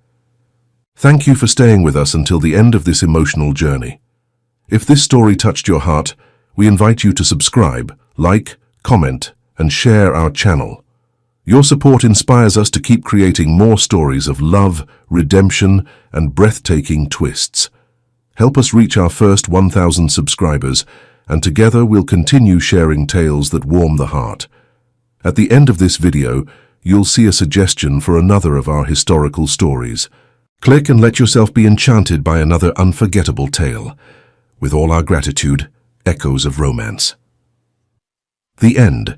Thank you for staying with us until the end of this emotional journey. If this story touched your heart, we invite you to subscribe, like, comment, and share our channel. Your support inspires us to keep creating more stories of love, redemption, and breathtaking twists. Help us reach our first 1,000 subscribers, and together we'll continue sharing tales that warm the heart. At the end of this video, you'll see a suggestion for another of our historical stories. Click and let yourself be enchanted by another unforgettable tale. With all our gratitude, Echoes of Romance. The End.